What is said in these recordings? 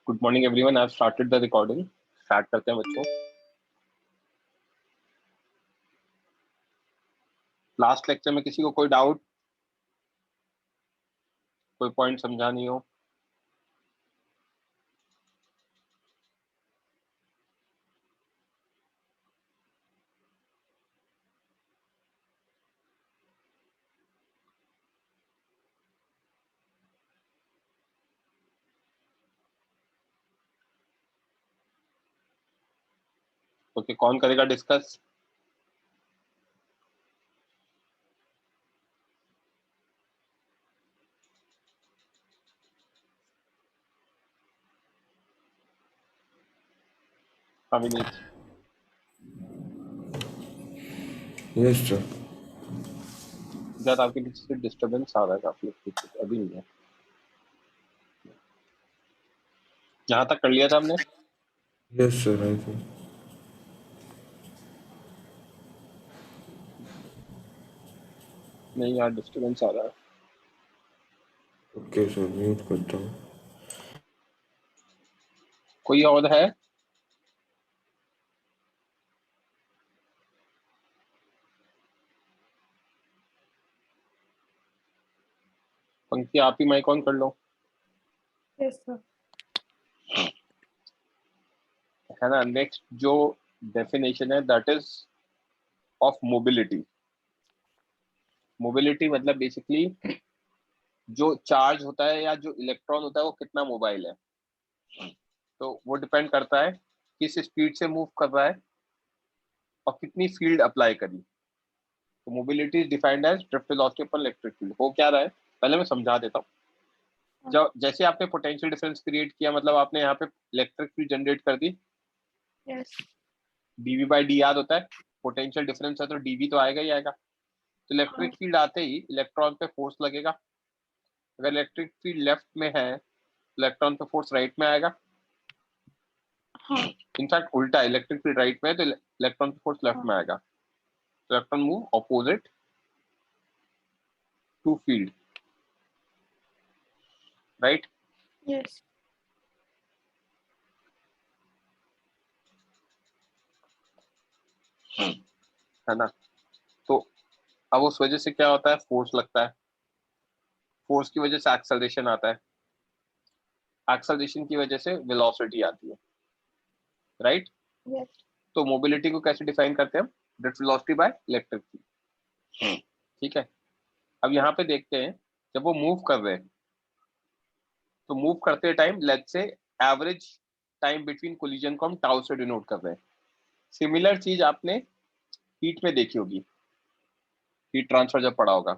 Good morning everyone. I started the recording. Start करते हैं बच्चों। लास्ट लेक्चर में किसी को कोई डाउट, कोई पॉइंट समझा नहीं हो? ओके, कौन करेगा डिस्कस? अभिनीत। Yes sir. जब आपके पीछे से डिस्टरबेंस आ रहा है काफी, अभी नहीं है। यहाँ तक कर लिया था हमने। Yes sir, I think. नहीं यार, डिस्टरबेंस आ रहा है। ओके सर, म्यूट करता हूँ। कोई और है? पंक्ति, आप ही माइक ऑन कर लो। Yes sir. है ना। नेक्स्ट जो डेफिनेशन है that is of mobility. Mobility मतलब बेसिकली जो चार्ज होता है या जो इलेक्ट्रॉन होता है वो कितना मोबाइल है। तो वो डिपेंड करता है किस स्पीड से मूव कर रहा है और कितनी फील्ड अप्लाई करी। तो mobility is defined as drift velocity upon electric field. हो क्या रहा है पहले मैं समझा देता हूँ। जब जैसे आपने पोटेंशियल डिफरेंस क्रिएट किया, मतलब आपने यहाँ पे इलेक्ट्रिक फील्ड जनरेट कर दी। यस। डीवी बाई डी याद होता है। पोटेंशियल डिफरेंस है तो डीवी तो आएगा ही आएगा। तो इलेक्ट्रिक फील्ड आते ही इलेक्ट्रॉन पे फोर्स लगेगा। अगर इलेक्ट्रिक फील्ड लेफ्ट में है, इलेक्ट्रॉन पे फोर्स राइट में आएगा। हाँ। इनफैक्ट उल्टा, इलेक्ट्रिक फील्ड राइट में है तो इलेक्ट्रॉन पे फोर्स लेफ्ट में आएगा। तो electron move opposite to field, right? Yes. है ना। तो अब उस वजह से क्या होता है, फोर्स लगता है। फोर्स की वजह से एक्सेलरेशन आता है। एक्सेलरेशन की वजह से वेलोसिटी आती है, राइट? यस। तो मोबिलिटी को कैसे डिफाइन करते हैं हम? Drift velocity by electric field. ठीक है। अब यहाँ पे देखते हैं, जब वो मूव कर रहे हैं तो मूव करते time let's say average time between collision को हम टाउ से डिनोट कर रहे हैं। सिमिलर चीज आपने हीट में देखी होगी, हीट ट्रांसफर जब पढ़ा होगा।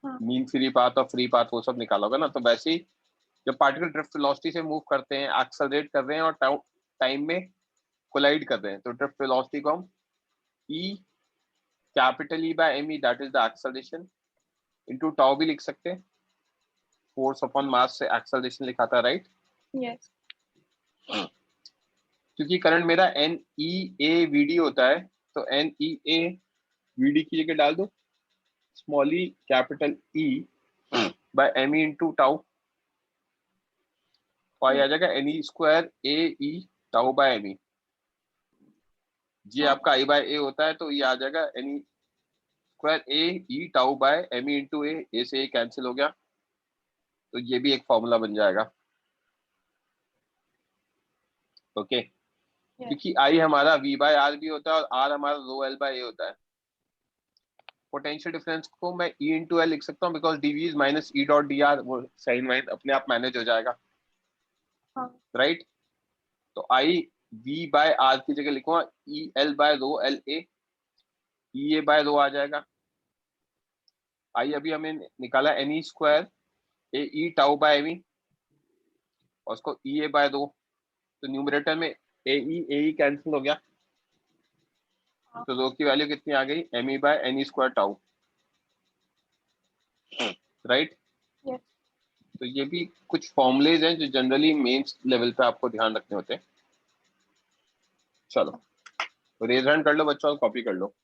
हाँ। मीन फ्री पाथ और फ्री पाथ वो सब निकाला होगा ना। तो वैसे ही जब पार्टिकल ड्रिफ्ट वेलोसिटी से मूव करते हैं, एक्सेलरेट कर रहे हैं और टाइम में कोलाइड कर रहे हैं, तो ड्रिफ्ट वेलोसिटी को हम e capital E by M e, that is the acceleration, into tau भी लिख सकते हैं। फोर्स अपॉन मास से एक्सेलरेशन लिखा था, राइट? यस। क्योंकि करंट मेरा n e A v d होता है, तो n e A v d की जगह डाल दो small e capital E by M E into tau. और आ जाएगा N E square A E tau by M e. जी आपका आई बाय ए होता है, तो ये आ जाएगा N E square A E tau by M E into A से ए कैंसिल हो गया, तो ये भी एक फॉर्मूला बन जाएगा। ओके। क्योंकि आई हमारा वी बाय आर भी होता है और आर हमारा रो एल बाय ए होता है। पोटेंशियल डिफरेंस को मैं ई इंटू एल लिख सकता हूँ, because dv is minus e dot d r. वो साइन वाइन अपने आप मैनेज हो जाएगा, राइट? तो आई वी बाय आर की जगह लिखूंगा E L by rho L A, E A by rho आ जाएगा। आई अभी हमें निकाला N E square A E tau by M E, और उसको ई ए बाय रो, तो न्यूमरेटर में ए ई कैंसिल हो गया, तो रो की वैल्यू कितनी आ गई? M e by n E square tau, right? तो ये भी कुछ फॉर्मुलेज हैं जो जनरली मेंस लेवल पे आपको ध्यान रखने होते हैं। चलो, रेज हैंड कर लो बच्चों और कॉपी कर लो।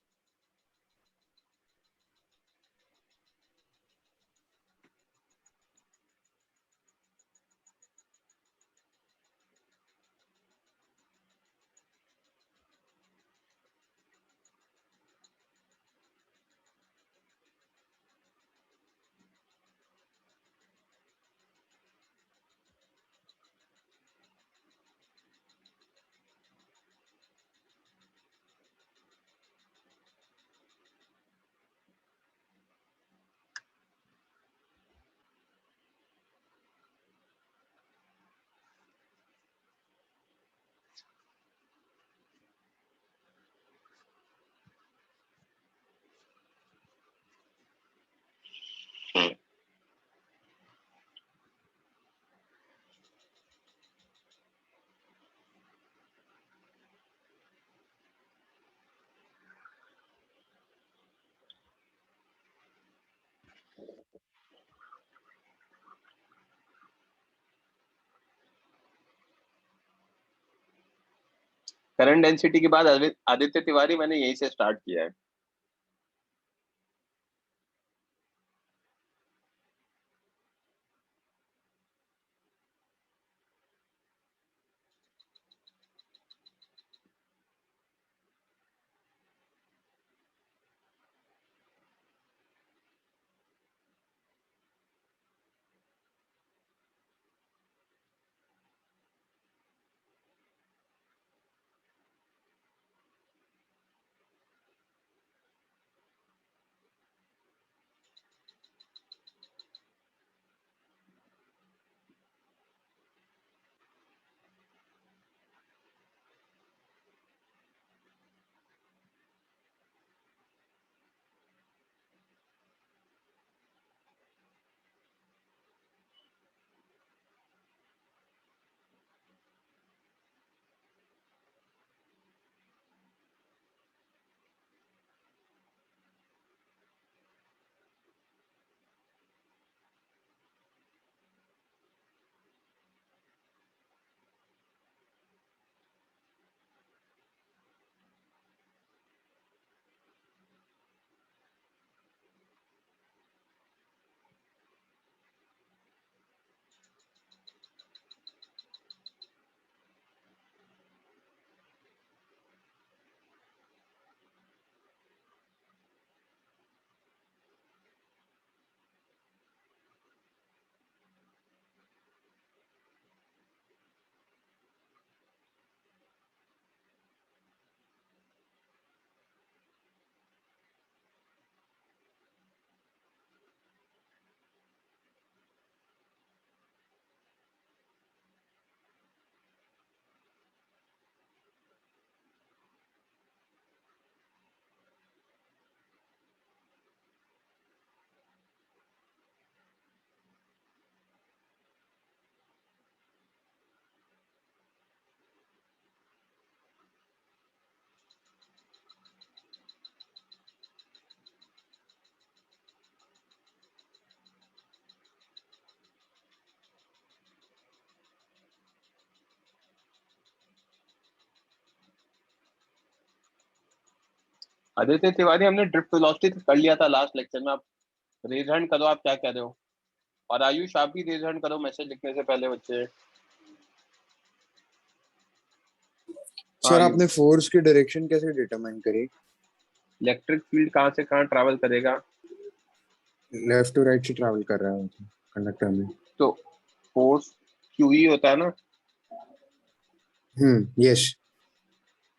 करंट डेंसिटी के बाद आदित्य तिवारी मैंने यहीं से स्टार्ट किया है। आदित्य तिवारी हमने ड्रिफ्ट वेलोसिटी कर लिया था लास्ट लेक्चर में। आप रेज हैंड करो, आप क्या कह रहे हो? और आयुष आप भी रेज हैंड करो मैसेज लिखने से पहले बच्चे। हाँ सर आयुष, आपने फोर्स की डायरेक्शन कैसे डिटरमाइन करी? इलेक्ट्रिक फील्ड कहाँ से कहाँ ट्रैवल करेगा? लेफ्ट टू राइट से ट्रैवल कर रहा है कंडक्टर में। तो फोर्स क्यू ही होता है ना। यस।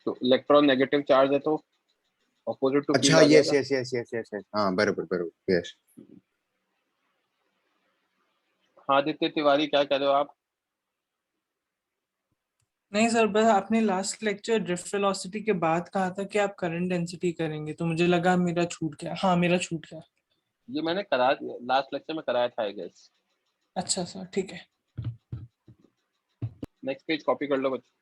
तो इलेक्ट्रॉन नेगेटिव चार्ज है तो ऑपोजिट टू फील्ड अच्छा, आ यस जाएगा। Yes yes yes yes yes, हाँ बराबर बराबर, यस। हाँ आदित्य तिवारी क्या कह रहे हो आप? नहीं सर, बस आपने लास्ट लेक्चर ड्रिफ्ट वेलोसिटी के बाद कहा था कि आप करंट डेंसिटी करेंगे, तो मुझे लगा मेरा छूट गया। हाँ, मेरा छूट गया। ये मैंने करा लास्ट लेक्चर में कराया था आई गेस। अच्छा सर, ठीक है। नेक्स्ट पेज कॉपी कर लो बच्चे।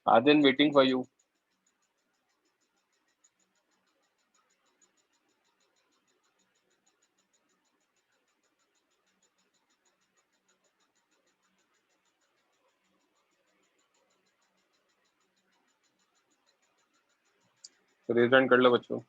Adin, waiting for you. Raise hand कर लो बच्चों.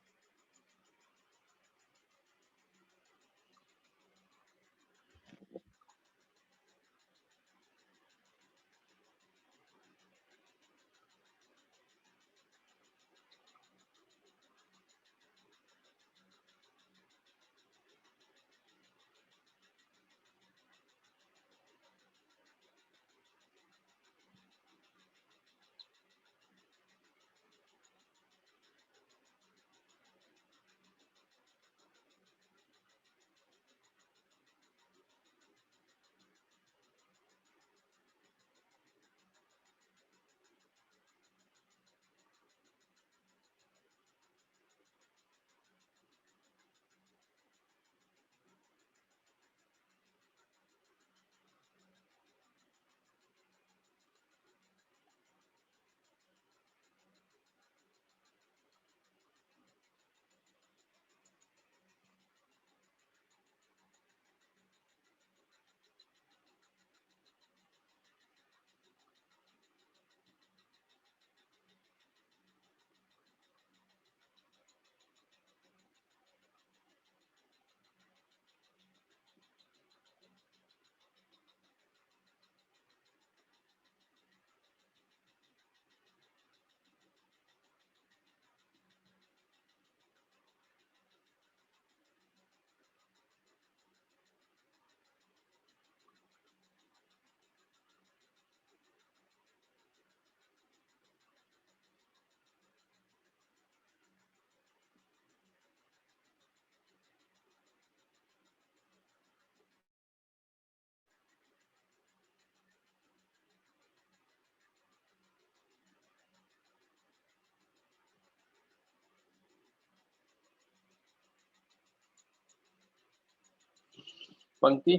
पंक्ति.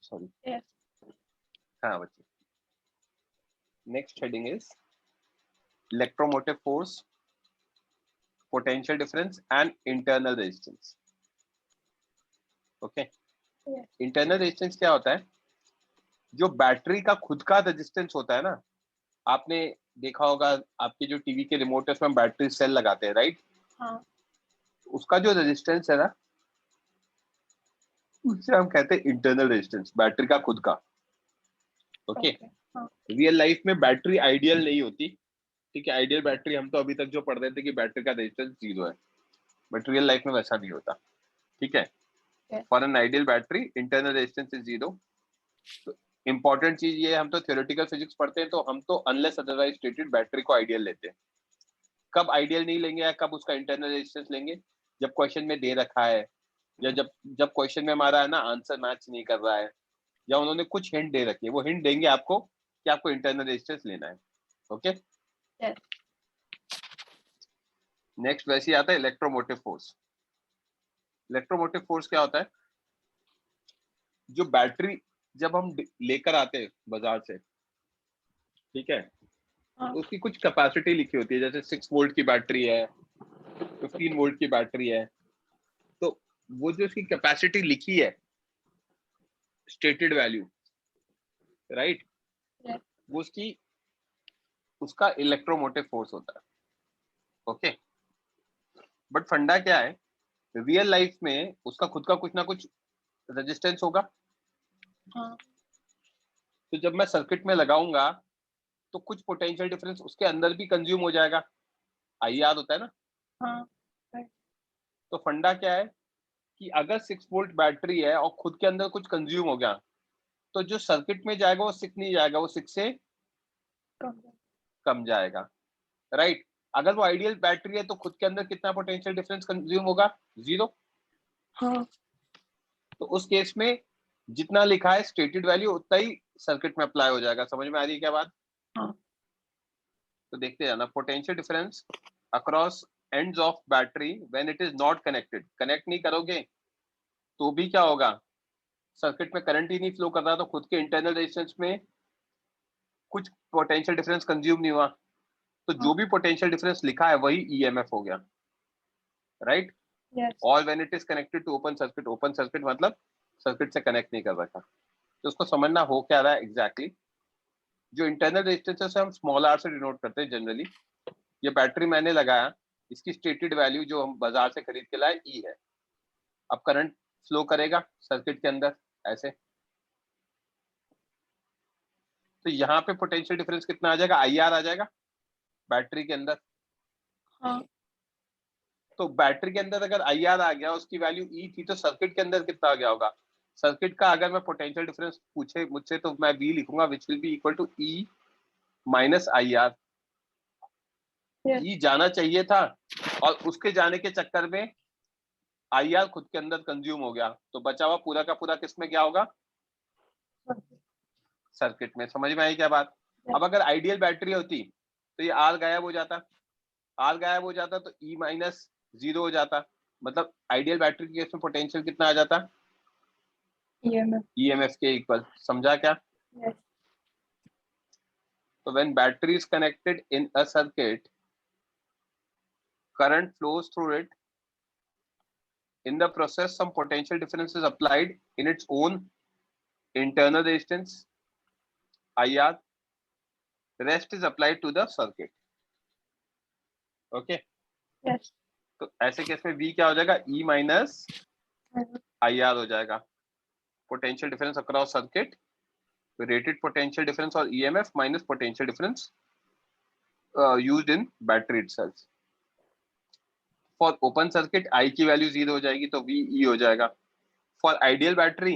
Sorry. Yes. हाँ बच्चे. Next heading is electromotive force, potential difference and internal resistance. Okay. Yes. Internal resistance क्या होता है? जो बैटरी का खुद का रेजिस्टेंस होता है ना, आपने देखा होगा आपके जो टीवी के रिमोट है उसमें बैटरी सेल लगाते हैं, राइट? हाँ. उसका जो रेजिस्टेंस है ना, उससे हम कहते हैं इंटरनल रेजिस्टेंस, बैटरी का खुद का. ओके. Okay. हाँ. रियल लाइफ में बैटरी आइडियल नहीं होती, ठीक है? आइडियल बैटरी हम तो अभी तक जो पढ़ रहे थे कि बैटरी का रेजिस्टेंस 0 है, बट रियल लाइफ में वैसा नहीं होता, ठीक है? Yes. For an ideal battery internal resistance is 0. तो इंपॉर्टेंट चीज ये, हम तो थ्योरेटिकल फिजिक्स पढ़ते हैं तो हम तो अनलेस अदरवाइज स्टेटेड बैटरी को आइडियल लेते हैं. कब आइडियल नहीं लेंगे या कब उसका इंटरनल रेजिस्टेंस लेंगे? जब क्वेश्चन में दे रखा है, या जब जब क्वेश्चन में हमारा है ना आंसर मैच नहीं कर रहा है, या उन्होंने कुछ हिंट दे रखी है, वो हिंट देंगे आपको कि आपको इंटरनल रेजिस्टेंस लेना है. ओके. Yes. नेक्स्ट वैसे ही आता है इलेक्ट्रोमोटिव फोर्स. इलेक्ट्रोमोटिव फोर्स क्या होता है? जो बैटरी जब हम लेकर आते हैं बाजार से, ठीक है, हाँ. तो उसकी कुछ कैपेसिटी लिखी होती है, जैसे 6 वोल्ट की बैटरी है, 15 वोल्ट की बैटरी है. तो वो जो उसकी कैपेसिटी लिखी है, स्टेटेड वैल्यू, राइट, Yes. वो उसका इलेक्ट्रोमोटिव फोर्स होता है. ओके. बट फंडा क्या है, रियल लाइफ में उसका खुद का कुछ ना कुछ रेजिस्टेंस होगा. हाँ. तो जब मैं सर्किट में लगाऊंगा तो कुछ पोटेंशियल डिफरेंस उसके अंदर भी कंज्यूम हो जाएगा. आई याद होता है ना? हाँ. तो फंडा क्या है कि अगर 6 वोल्ट बैटरी है और खुद के अंदर कुछ कंज्यूम हो गया, तो जो सर्किट में जाएगा वो 6 नहीं जाएगा, वो 6 से कम. कम जाएगा, राइट? अगर वो आइडियल बैटरी है तो खुद के अंदर कितना पोटेंशियल डिफरेंस कंज्यूम होगा? 0. हाँ. तो उस केस में जितना लिखा है स्टेटेड वैल्यू उतना ही सर्किट में अप्लाई हो जाएगा. समझ में आ रही है क्या बात? हाँ. तो देखते जाना. Potential difference across ends of battery when it is not connected. Connect नहीं करोगे तो भी क्या होगा? सर्किट में करंट ही नहीं फ्लो कर रहा, तो खुद के इंटरनल रेजिस्टेंस में कुछ पोटेंशियल डिफरेंस कंज्यूम नहीं हुआ, तो जो भी पोटेंशियल डिफरेंस लिखा है वही ईएमएफ हो गया, राइट? Yes. और when it is connected to open circuit मतलब सर्किट से कनेक्ट नहीं कर रखा, तो उसको समझना हो क्या रहा है एग्जैक्टली। जो इंटरनल रेजिस्टेंस है हम स्मॉल आर से डिनोट करते हैं जनरली। ये बैटरी मैंने लगाया, इसकी स्टेटेड वैल्यू जो हम बाजार से खरीद के लाए ई है। अब करंट फ्लो करेगा सर्किट के अंदर ऐसे, तो यहाँ पे पोटेंशियल डिफरेंस कितना आ जाएगा, आई आर आ जाएगा बैटरी के अंदर। हाँ, तो बैटरी के अंदर अगर आई आर आ गया, उसकी वैल्यू ई थी, तो सर्किट के अंदर कितना आ गया होगा? सर्किट का अगर मैं पोटेंशियल डिफरेंस पूछे मुझसे तो मैं वी लिखूंगा which will be equal to E minus I R. Yes. E जाना चाहिए था और उसके जाने के चक्कर में आई आर खुद के अंदर कंज्यूम हो गया, तो बचा हुआ पूरा का पूरा किस में क्या होगा? सर्किट में। समझ में आई क्या बात? अब अगर आइडियल बैटरी होती तो ये आर गायब हो जाता, आर गायब हो जाता तो ई माइनस जीरो हो जाता, मतलब आइडियल बैटरी के केस में पोटेंशियल कितना आ जाता? EMF. ईएमएफ के इक्वल। समझा क्या? Yes. So when battery is connected in a circuit, current flows through it. In the process, some potential difference is applied in its own internal resistance, IR. The rest is applied to the circuit. Okay. Yes. तो ऐसे case में V क्या हो जाएगा? E minus IR हो जाएगा। Potential difference across circuit, rated potential difference और EMF minus potential difference used in battery itself. For open circuit I की वैल्यू 0 हो जाएगी तो VE हो जाएगा। फॉर आइडियल बैटरी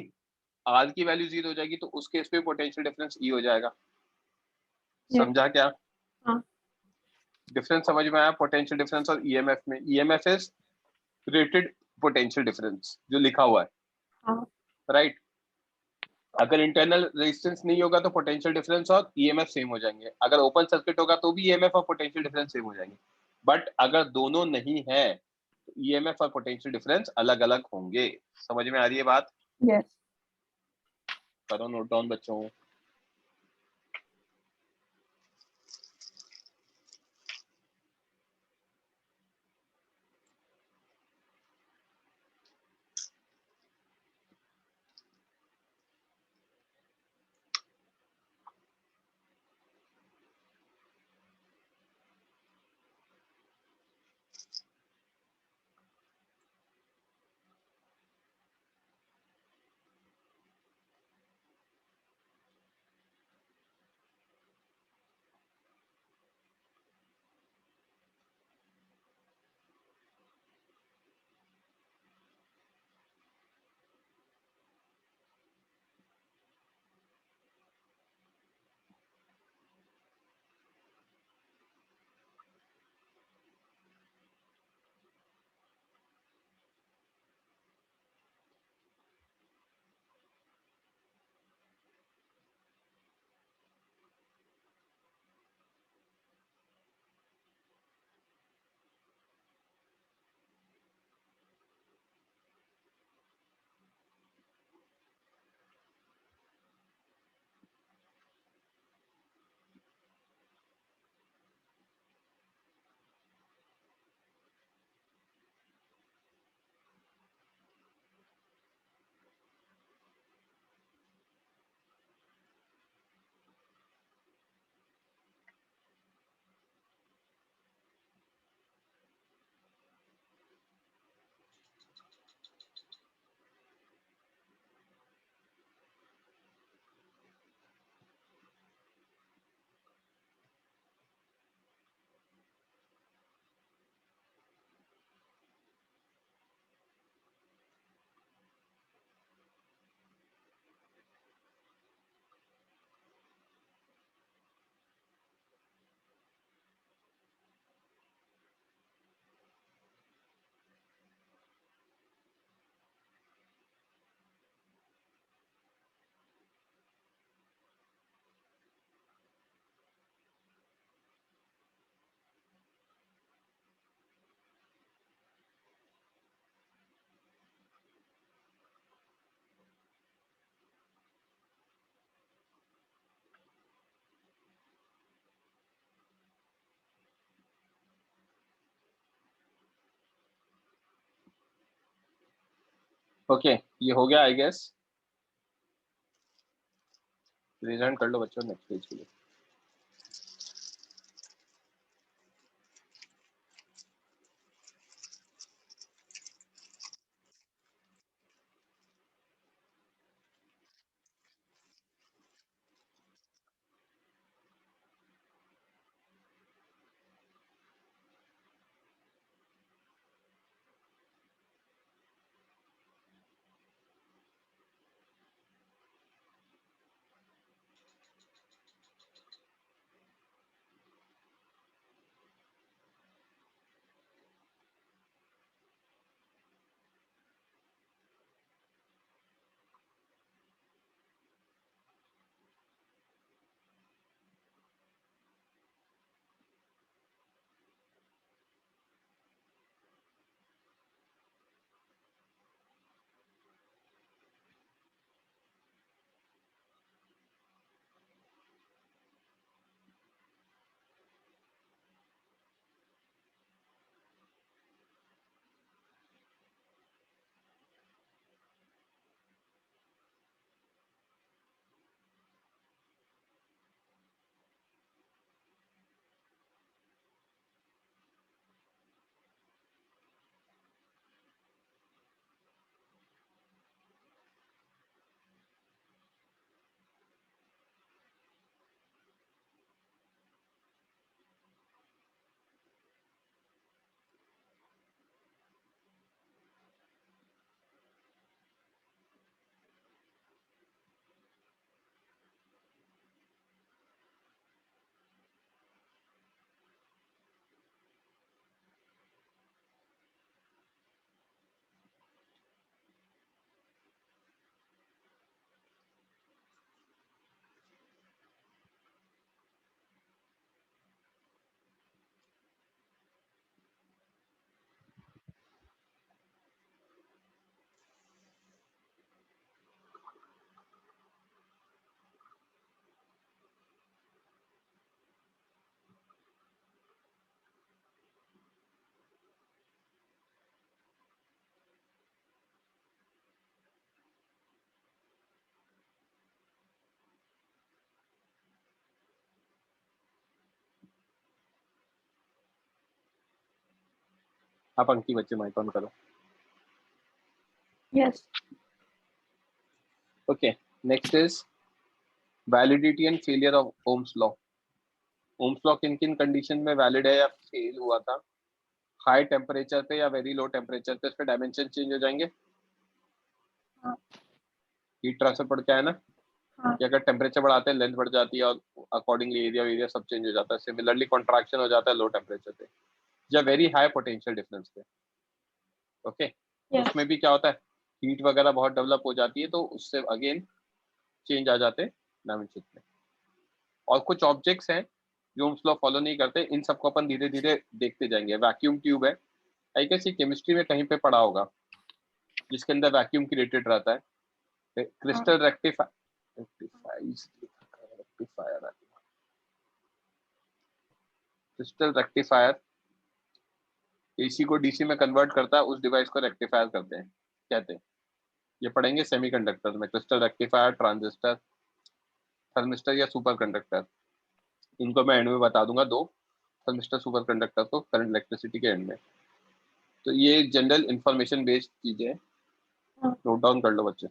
R की वैल्यू 0 हो जाएगी तो उस केस में पोटेंशियल डिफरेंस E हो जाएगा। Yes. समझा क्या? हाँ. डिफरेंस समझ में आया पोटेंशियल डिफरेंस और EMF में? EMF is rated potential difference जो लिखा हुआ है, हाँ. राइट? अगर इंटरनल रेजिस्टेंस नहीं होगा तो पोटेंशियल डिफरेंस और EMF सेम हो जाएंगे। अगर ओपन सर्किट होगा तो भी EMF और पोटेंशियल डिफरेंस सेम हो जाएंगे। बट अगर दोनों नहीं है तो EMF और पोटेंशियल डिफरेंस अलग अलग होंगे। समझ में आ रही है बात? Yes. करो नोट डाउन बच्चों। ओके ये हो गया आई गेस। रिजल्ट कर लो बच्चों नेक्स्ट पेज के लिए। आप अंकी बच्चे माइक ऑन करो। Yes. Okay, next is validity and failure of Ohm's law. Ohm's law किन किन कंडीशन में वैलिड है या फेल हुआ था? हाई टेम्परेचर पे या वेरी लो टेम्परेचर पे इसके डायमेंशन चेंज हो जाएंगे। हाँ। हीट ट्रांसफर पड़ के है ना हाँ। कि अगर टेम्परेचर बढ़ाते हैं लेंथ बढ़ जाती है और अकॉर्डिंगली एरिया सब चेंज हो जाता है। सिमिलरली कॉन्ट्रैक्शन हो जाता है लो टेम्परेचर पे या वेरी हाई पोटेंशियल डिफरेंस पे। Okay Yes. उसमें भी क्या होता है हीट वगैरह बहुत डेवलप हो जाती है तो उससे अगेन चेंज आ जाते हैं डायमेंशन में। और कुछ ऑब्जेक्ट्स हैं जो ओम्स लॉ फॉलो नहीं करते, इन सबको अपन धीरे धीरे देखते जाएंगे। वैक्यूम ट्यूब है, आई गेस ये केमिस्ट्री में कहीं पे पढ़ा होगा, जिसके अंदर वैक्यूम क्रिएटेड रहता है। क्रिस्टल क्रिस्टल रेक्टिफायर एसी को डीसी में कन्वर्ट करता है, उस डिवाइस को रेक्टिफायर कहते हैं। ये पढ़ेंगे सेमीकंडक्टर में, क्रिस्टल रेक्टिफायर, ट्रांजिस्टर, थर्मिस्टर या सुपर कंडक्टर। इनको मैं एंड में बता दूंगा, दो थर्मिस्टर सुपर कंडक्टर को करंट इलेक्ट्रिसिटी के एंड में। तो ये जनरल इंफॉर्मेशन बेस्ड चीजें हैं, नोट डाउन कर लो बच्चे।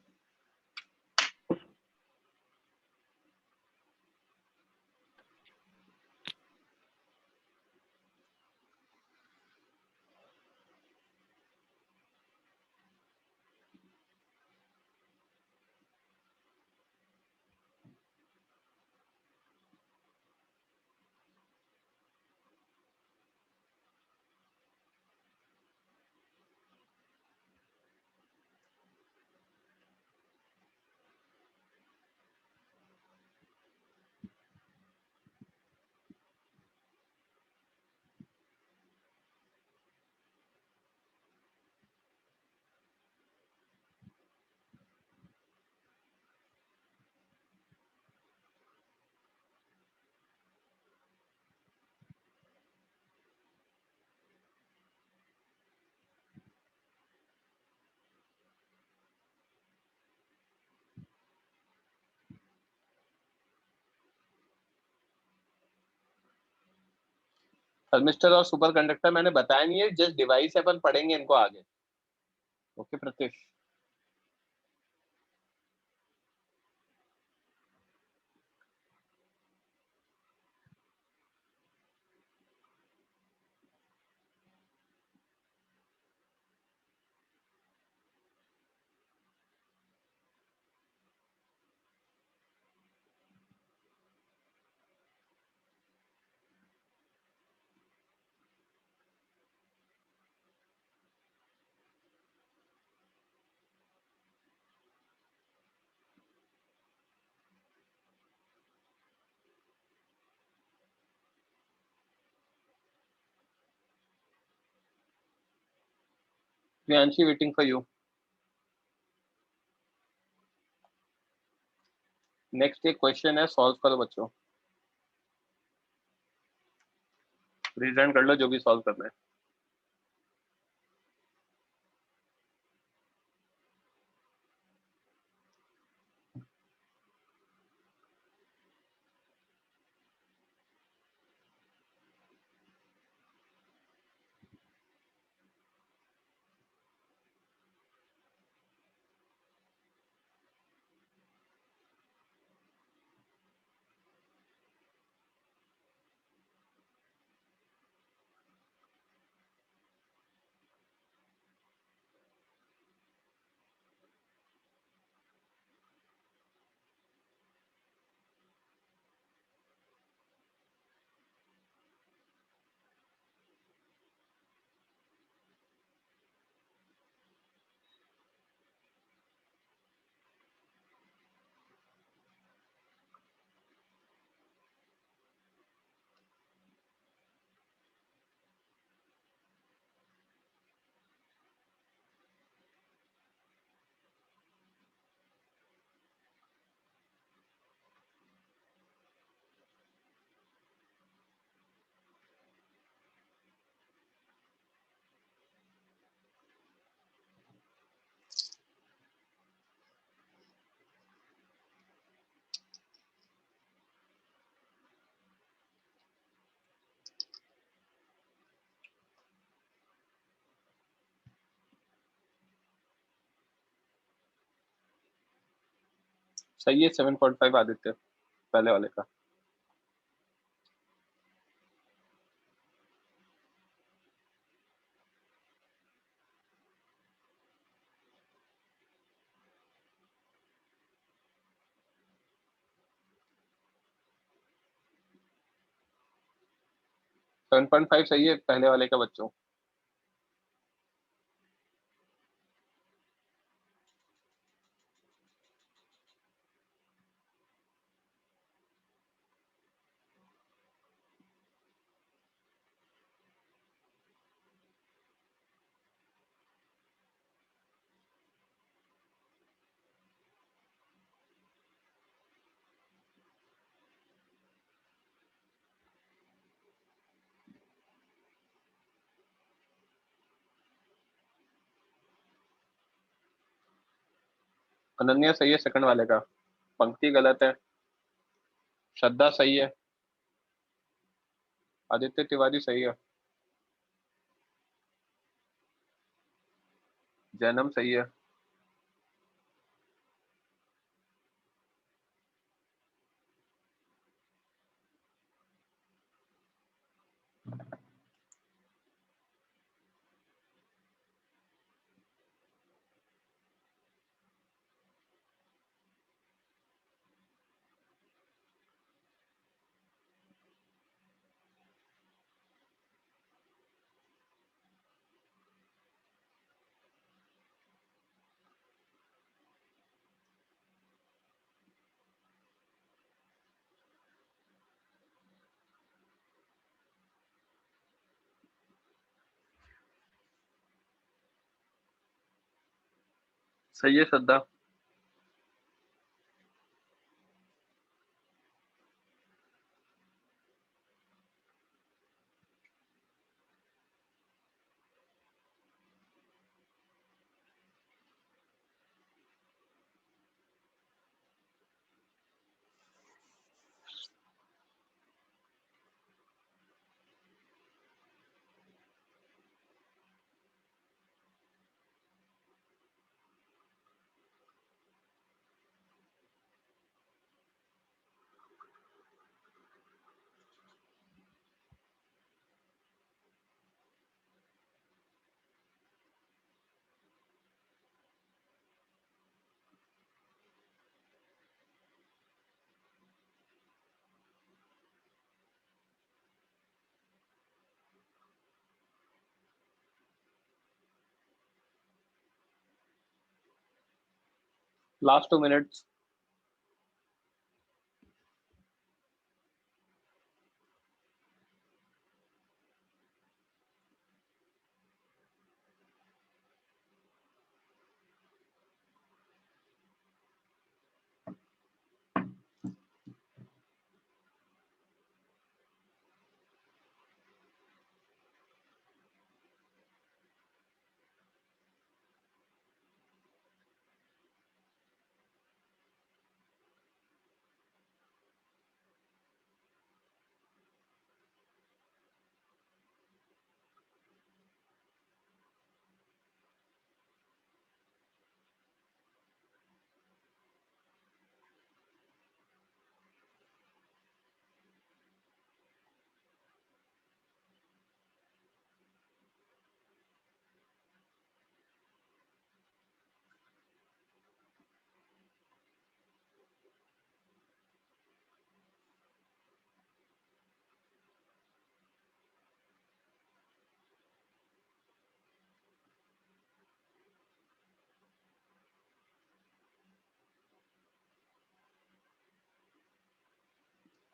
थर्मिस्टर और सुपर कंडक्टर मैंने बताया नहीं है, जस्ट डिवाइस है, अपन पढ़ेंगे इनको आगे। ओके प्रत्यक्ष। Priyanshi waiting for you. Next एक क्वेश्चन है, सॉल्व करो बच्चों, प्रेजेंट कर लो जो भी सॉल्व करना है। सही है 7.5 आदित्य, पहले वाले का। सेवन पॉइंट फाइव सही है पहले वाले का बच्चों। अनन्या सही है सेकंड वाले का, पंक्ति गलत है, श्रद्धा सही है, आदित्य तिवारी सही है, जैनम सही है, सही है श्रद्धा। Last 2 minutes.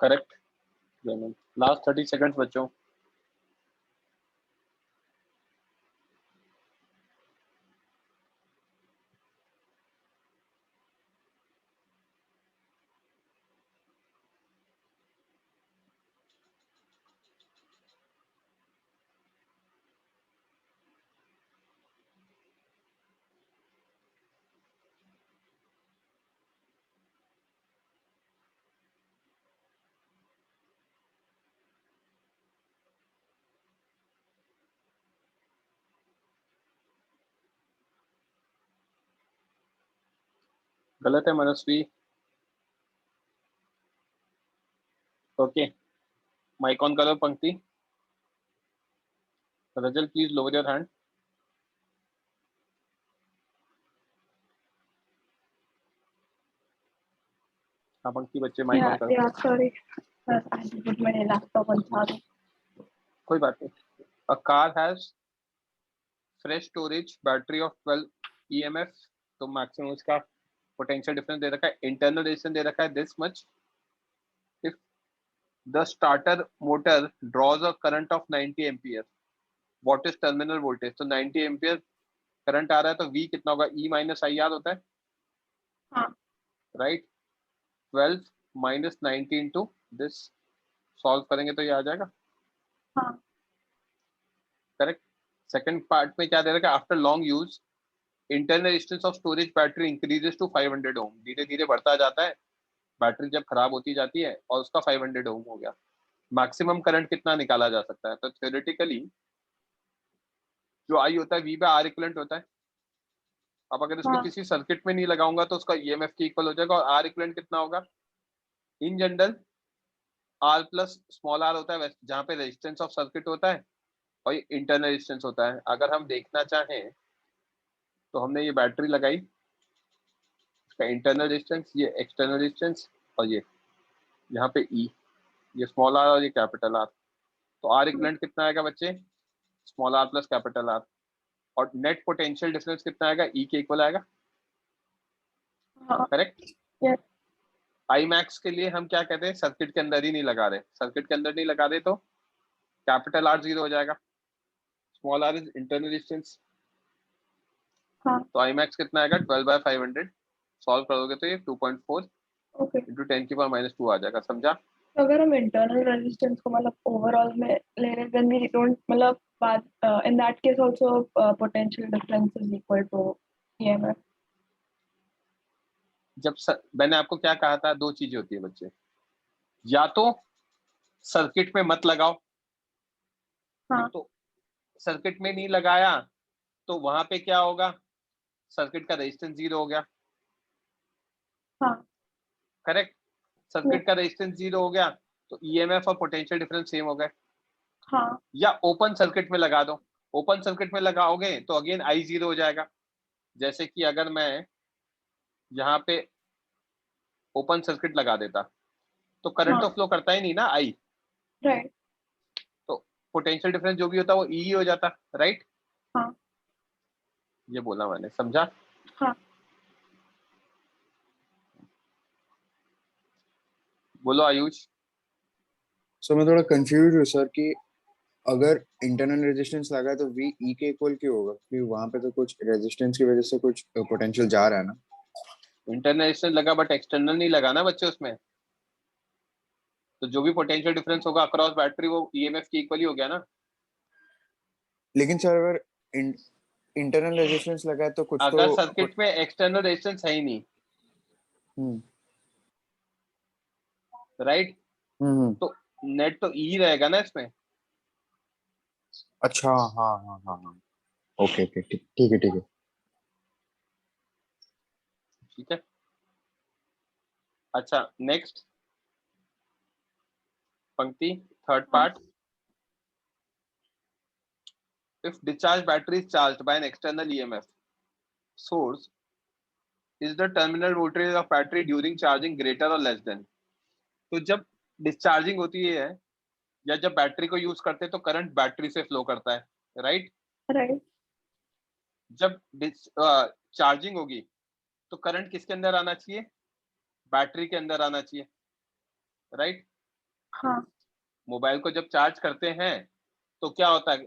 Correct. Last 30 seconds बच्चों. गलत है मनस्वी. ओके. माइक ऑन करो पंक्ति. रजल प्लीज लोअर योर हैंड. हाँ पंक्ति बच्चे माइक ऑन करो. Yeah, sorry. Sir, I had to put my laptop on charge. कोई बात नहीं. A car has fresh storage battery of 12 EMF. तो मैक्सिमम इसका पोटेंशियल डिफरेंस दे रखा है. इंटरनल रेजिस्टेंस दे रखा है this much. If the starter motor draws a current of 90 ampere, what is terminal voltage? तो 90 एम्पियर करंट आ रहा है तो V कितना होगा? E माइनस आई आर होता है. हाँ. Right. 12 minus 90 into this. Solve करेंगे तो ये आ जाएगा. हाँ. करेक्ट. सेकंड पार्ट में क्या दे रखा है? After long use internal resistance of storage battery increases to 500 ohm. धीरे धीरे बढ़ता जाता है बैटरी जब खराब होती जाती है, और उसका 500 ओम हो गया. मैक्सिमम करंट कितना निकाला जा सकता है? तो थ्योरेटिकली जो आई होता है V बाय आर इक्वलेंट होता है. अब अगर इसको हाँ. किसी सर्किट में नहीं लगाऊंगा तो उसका EMF के इक्वल हो जाएगा. और आर इक्वलेंट कितना होगा? In general R plus small r होता है जहाँ पे रेजिस्टेंस ऑफ सर्किट होता है और ये इंटरनल रेजिस्टेंस होता है. अगर हम देखना चाहें तो हमने ये बैटरी लगाई, इसका इंटरनल रेजिस्टेंस, ये एक्सटर्नल रेजिस्टेंस, और ये यहाँ पे E, ये स्मॉल r और ये कैपिटल R. तो R इक्वलेंट कितना आएगा बच्चे? Small r plus capital R. और नेट पोटेंशियल डिफरेंस कितना आएगा? E के इक्वल आएगा. हाँ. करेक्ट. Yes. आई मैक्स के लिए हम क्या कहते हैं? सर्किट के अंदर ही नहीं लगा रहे. सर्किट के अंदर नहीं लगा रहे तो कैपिटल R 0 हो जाएगा. Small r is internal resistance. हाँ. तो आई मैक्स कितना आएगा? 12/500. सॉल्व करोगे तो ये 2.4 Okay. इंटू 10 की पावर -2 आ जाएगा. समझा? तो अगर हम इंटरनल रेजिस्टेंस को मतलब ओवरऑल में ले रहे हैं, then we don't मतलब बाद in that case also potential difference is equal to EMF. जब मैंने आपको क्या कहा था? दो चीजें होती है बच्चे. या तो सर्किट में मत लगाओ. हाँ. तो सर्किट में नहीं लगाया तो वहां पे क्या होगा? सर्किट का रेजिस्टेंस 0 हो गया. हाँ. करेक्ट. सर्किट का रेजिस्टेंस 0 हो गया तो EMF और पोटेंशियल डिफरेंस सेम हो गए. हाँ. या ओपन सर्किट में लगा दो. ओपन सर्किट में लगाओगे तो अगेन I 0 हो जाएगा. जैसे कि अगर मैं यहाँ पे ओपन सर्किट लगा देता तो करंट तो हाँ. फ्लो करता ही नहीं ना I. Right. तो पोटेंशियल डिफरेंस जो भी होता वो E ही हो जाता. राइट. हाँ. ये बोला मैंने. समझा? हाँ. बोलो आयुष। सो मैं थोड़ा कंफ्यूज हूँ सर कि अगर इंटरनल रेजिस्टेंस लगा है तो वी ई के इक्वल क्यों होगा, क्योंकि वहां पे तो कुछ रेजिस्टेंस की वजह से कुछ पोटेंशियल जा रहा है ना। इंटरनेशनल लगा बट एक्सटर्नल नहीं लगा ना बच्चे उसमें, तो जो भी पोटेंशियल डिफरेंस होगा अक्रॉस बैटरी वो ईएमएफ की इक्वल ही हो गया ना। लेकिन सर अगर इंटरनल रेजिस्टेंस लगा है तो कुछ तो अगर सर्किट में एक्सटर्नल रेजिस्टेंस है ही नहीं, हम्म राइट, हम्म। तो नेट तो ई रहेगा ना इसमें। अच्छा हाँ हाँ हाँ हाँ। ओके ओके ठीक ठीक है ठीक है। ठीक है। अच्छा नेक्स्ट पंक्ति, थर्ड हाँ part. If discharge battery is charged bye an external EMF source is the terminal voltage of battery during charging greater और लेस देन। तो जब डिस्चार्जिंग होती है या जब बैटरी को यूज करते हैं तो करंट बैटरी से फ्लो करता है, राइट। राइट जब चार्जिंग होगी तो करंट किसके अंदर आना चाहिए, बैटरी के अंदर आना चाहिए, राइट। हाँ मोबाइल को जब चार्ज करते हैं तो क्या होता है,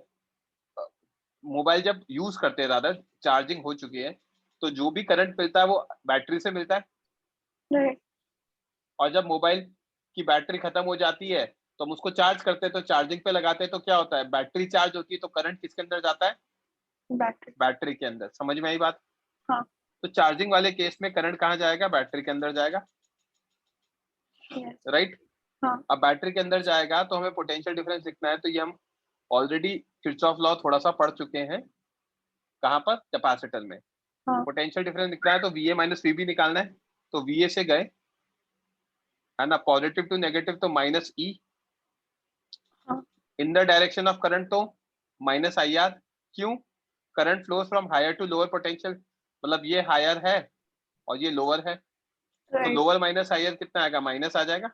मोबाइल जब यूज करते हैं ज्यादा, चार्जिंग हो चुकी है तो जो भी करंट मिलता है वो बैटरी से मिलता है। राइट और जब मोबाइल की बैटरी खत्म हो जाती है तो हम उसको चार्ज करते हैं, तो चार्जिंग पे लगाते हैं तो क्या होता है, बैटरी चार्ज होती है तो करंट किसके अंदर जाता है, बैटरी बैटरी के अंदर। समझ में आई बात। हाँ तो चार्जिंग वाले केस में करंट कहाँ जाएगा, बैटरी के अंदर जाएगा, यस राइट। हाँ अब बैटरी के अंदर जाएगा तो हमें पोटेंशियल डिफरेंस लिखना है, तो ये हम ऑलरेडी किरचॉफ लॉ थोड़ा सा पढ़ चुके हैं, कहाँ पर, कैपेसिटर में। हाँ पोटेंशियल डिफरेंस निकला है तो V A minus V B निकालना है, तो वी ए से गए है ना, पॉजिटिव टू नेगेटिव तो माइनस ई, हाँ in the direction of current तो माइनस आई आर। क्यों, current flows from higher to lower potential, मतलब ये हायर है और ये लोअर है, तो राइट लोअर माइनस हायर कितना आएगा, माइनस आ जाएगा।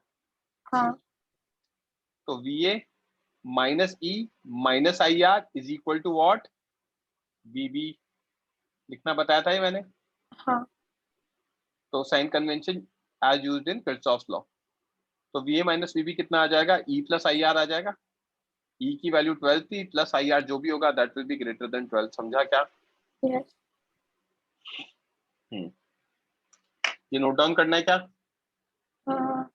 हाँ तो V A minus E minus I R is equal to what, V B. लिखना बताया था ये मैंने। हाँ तो sign convention as used in Kirchhoff's law. तो V A minus V B कितना आ जाएगा, ई प्लस आई आर आ जाएगा। ई की वैल्यू 12 थी, प्लस आई आर जो भी होगा that will be greater than 12। समझा क्या। यस ये नोट डाउन करना है क्या। हाँ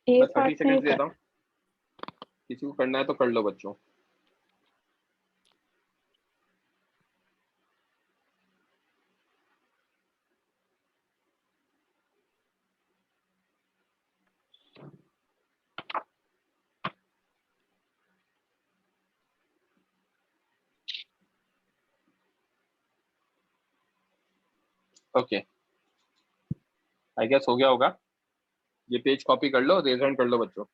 ए मैं 30 पार्ट नहीं सेकंड देता हूँ, किसी को करना है तो कर लो बच्चों। ओके आई गेस हो गया होगा। ये पेज कॉपी कर लो, रेज हैंड कर लो बच्चों।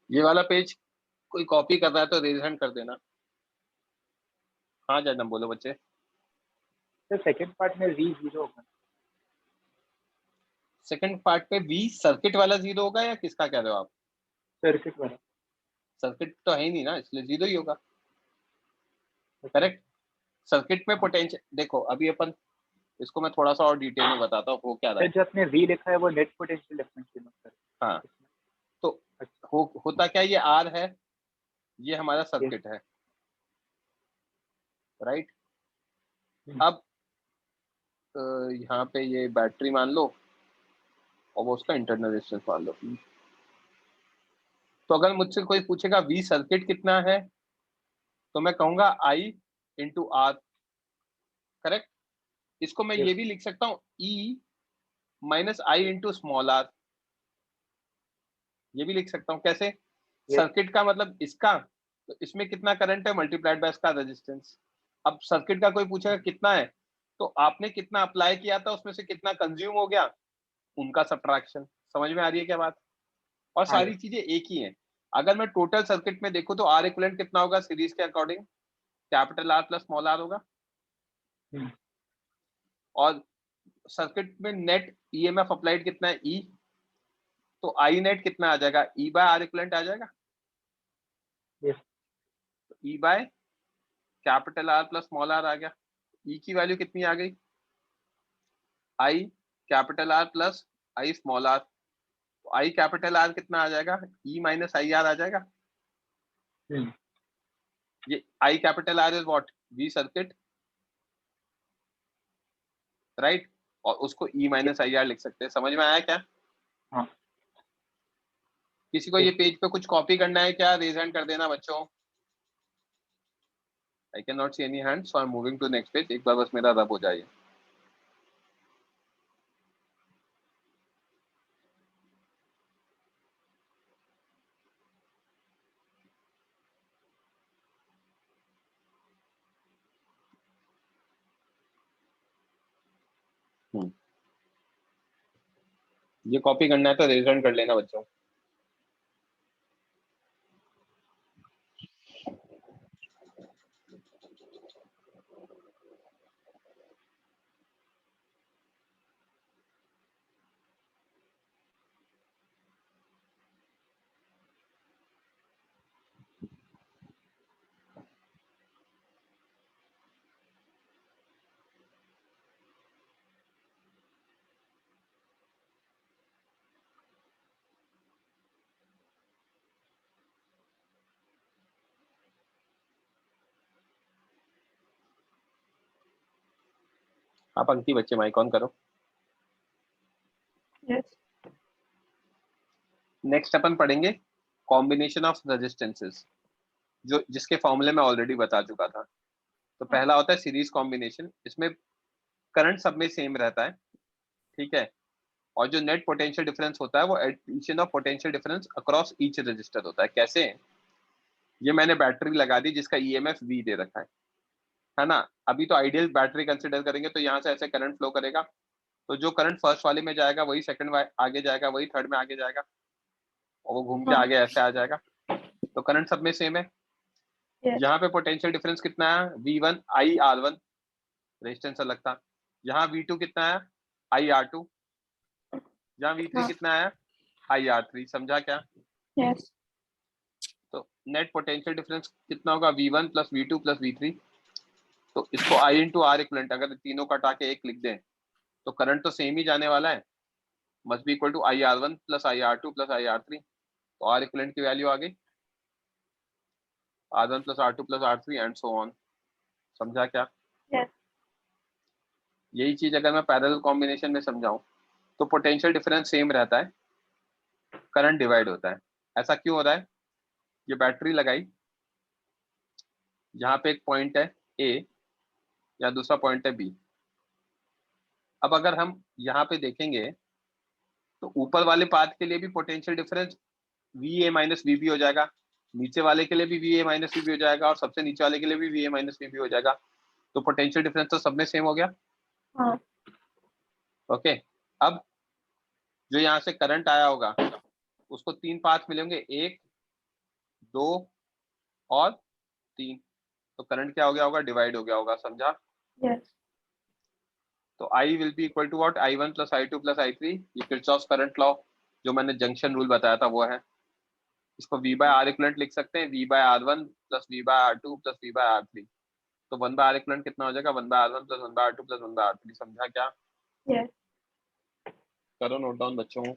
ये वाला पेज कोई कॉपी कर रहा है तो रेज हैंड कर देना। हाँ जैनब बोलो बच्चे। सर सेकंड पार्ट में V 0 होगा। सेकंड पार्ट पे V सर्किट वाला 0 होगा या किसका कह रहे हो आप? सर्किट वाला। सर्किट तो है ही नहीं ना, इसलिए 0 ही होगा। करेक्ट। सर्किट में पोटेंशियल देखो, अभी अपन इसको मैं थोड़ा सा और डिटेल में बताता हूँ वो क्या रहा सर है। जो आपने V लिखा है वो नेट पोटेंशियल डिफरेंस की मतलब हाँ, तो होता क्या, ये R है, ये हमारा सर्किट है, राइट। अब यहाँ पे ये बैटरी मान लो और वो उसका इंटरनल रेजिस्टेंस मान लो। तो अगर मुझसे कोई पूछेगा V सर्किट कितना है, तो मैं कहूंगा I इंटू R। करेक्ट। इसको मैं ये भी लिख सकता हूँ E minus I into small r, ये भी लिख सकता हूँ। कैसे? सर्किट का मतलब इसका, तो इसमें कितना करंट है मल्टीप्लाइड बाय इसका रेजिस्टेंस। अब सर्किट का कोई पूछेगा कितना है, तो आपने कितना अप्लाई किया था उसमें से कितना कंज्यूम हो गया, उनका सब्ट्रैक्शन। समझ में आ रही है क्या बात? और सारी चीजें एक ही हैं। अगर मैं टोटल सर्किट में देखूं तो आर इक्विवेलेंट कितना होगा सीरीज के according, capital R plus small r होगा। और सर्किट में नेट ईएमएफ अप्लाइड कितना है, ई, तो आई नेट कितना आ जाएगा, ई बाय आर इक्विवेलेंट आ जाएगा। E by capital R plus small R आ गया। ई की वैल्यू कितनी आ गई, I capital R plus I small R. तो आई कैपिटल आर कितना आ जाएगा, ई माइनस आई आर आ जाएगा। ये I capital R is what, V circuit, right. और उसको ई माइनस आई आर लिख सकते हैं। समझ में आया क्या? हाँ। किसी को ये पेज पे कुछ कॉपी करना है क्या? रेज हैंड कर देना बच्चों। I can not see any hand, so I am moving to next page. एक बार बस मेरा रब हो जाए। ये कॉपी करना है तो रेज हैंड कर लेना बच्चों। आप अंकी बच्चे माइक ऑन करो। Yes. नेक्स्ट अपन पढ़ेंगे कॉम्बिनेशन ऑफ रेजिस्टेंसेस, जो जिसके फॉर्मूले में ऑलरेडी बता चुका था। तो पहला होता है सीरीज कॉम्बिनेशन, इसमें करंट सब में सेम रहता है, ठीक है। और जो नेट पोटेंशियल डिफरेंस होता है वो addition of potential difference across each resistor होता है। कैसे? ये मैंने बैटरी लगा दी जिसका ईएमएफ वी दे रखा है ना। अभी तो आइडियल बैटरी कंसिडर करेंगे तो यहाँ से ऐसे करंट फ्लो करेगा, तो जो करंट फर्स्ट वाले में जाएगा वही सेकंड आगे जाएगा, वही थर्ड में आगे जाएगा, और वो घूम के आगे ऐसे आ जाएगा। तो करंट सब में सेम है। Yes. यहाँ पे पोटेंशियल डिफरेंस कितना है, V1 आई R1, रेजिस्टेंस अलग था। यहाँ V2 कितना है, आई R2। यहाँ V3 कितना है, आई R3। समझा क्या? Yes. तो नेट पोटेंशियल डिफरेंस कितना होगा, V1 plus V2 plus V3। तो इसको I इंटू आर इक्विवेलेंट अगर तीनों का हटा के एक लिख दें तो करंट तो सेम ही जाने वाला है, must be equal to I R1 plus I R2 plus I R3। तो आर इक्विवेलेंट की वैल्यू आ गई R1 plus R2 plus R3 and so on. समझा क्या? Yes. यही चीज अगर मैं पैरेलल कॉम्बिनेशन में समझाऊं तो पोटेंशियल डिफरेंस सेम रहता है, करंट डिवाइड होता है। ऐसा क्यों हो रहा है? ये बैटरी लगाई, यहाँ पे एक पॉइंट है ए या दूसरा पॉइंट है बी। अब अगर हम यहाँ पे देखेंगे तो ऊपर वाले पाथ के लिए भी potential difference V A minus V B हो जाएगा, नीचे वाले के लिए भी V A minus V B हो जाएगा, और सबसे नीचे वाले के लिए भी V A minus V B हो जाएगा। तो पोटेंशियल डिफरेंस तो सब में सेम हो गया। हाँ. ओके। अब जो यहाँ से करंट आया होगा उसको तीन पाथ मिलेंगे, 1 2 और 3। तो करंट क्या हो गया होगा, डिवाइड हो गया होगा। समझा? Yes. तो I will be equal to what? I1 plus I2 plus I3. ये किरचॉफ करंट लॉ जो मैंने जंक्शन रूल बताया था वो है। इसको V by R इक्विवेलेंट लिख सकते हैं, V by R1 plus V by R2 plus V by R3। तो 1 by R इक्विवेलेंट कितना हो जाएगा? 1 by R1 plus 1 by R2 plus 1 by R3। समझा क्या? Yes. करो नोट डाउन बच्चों।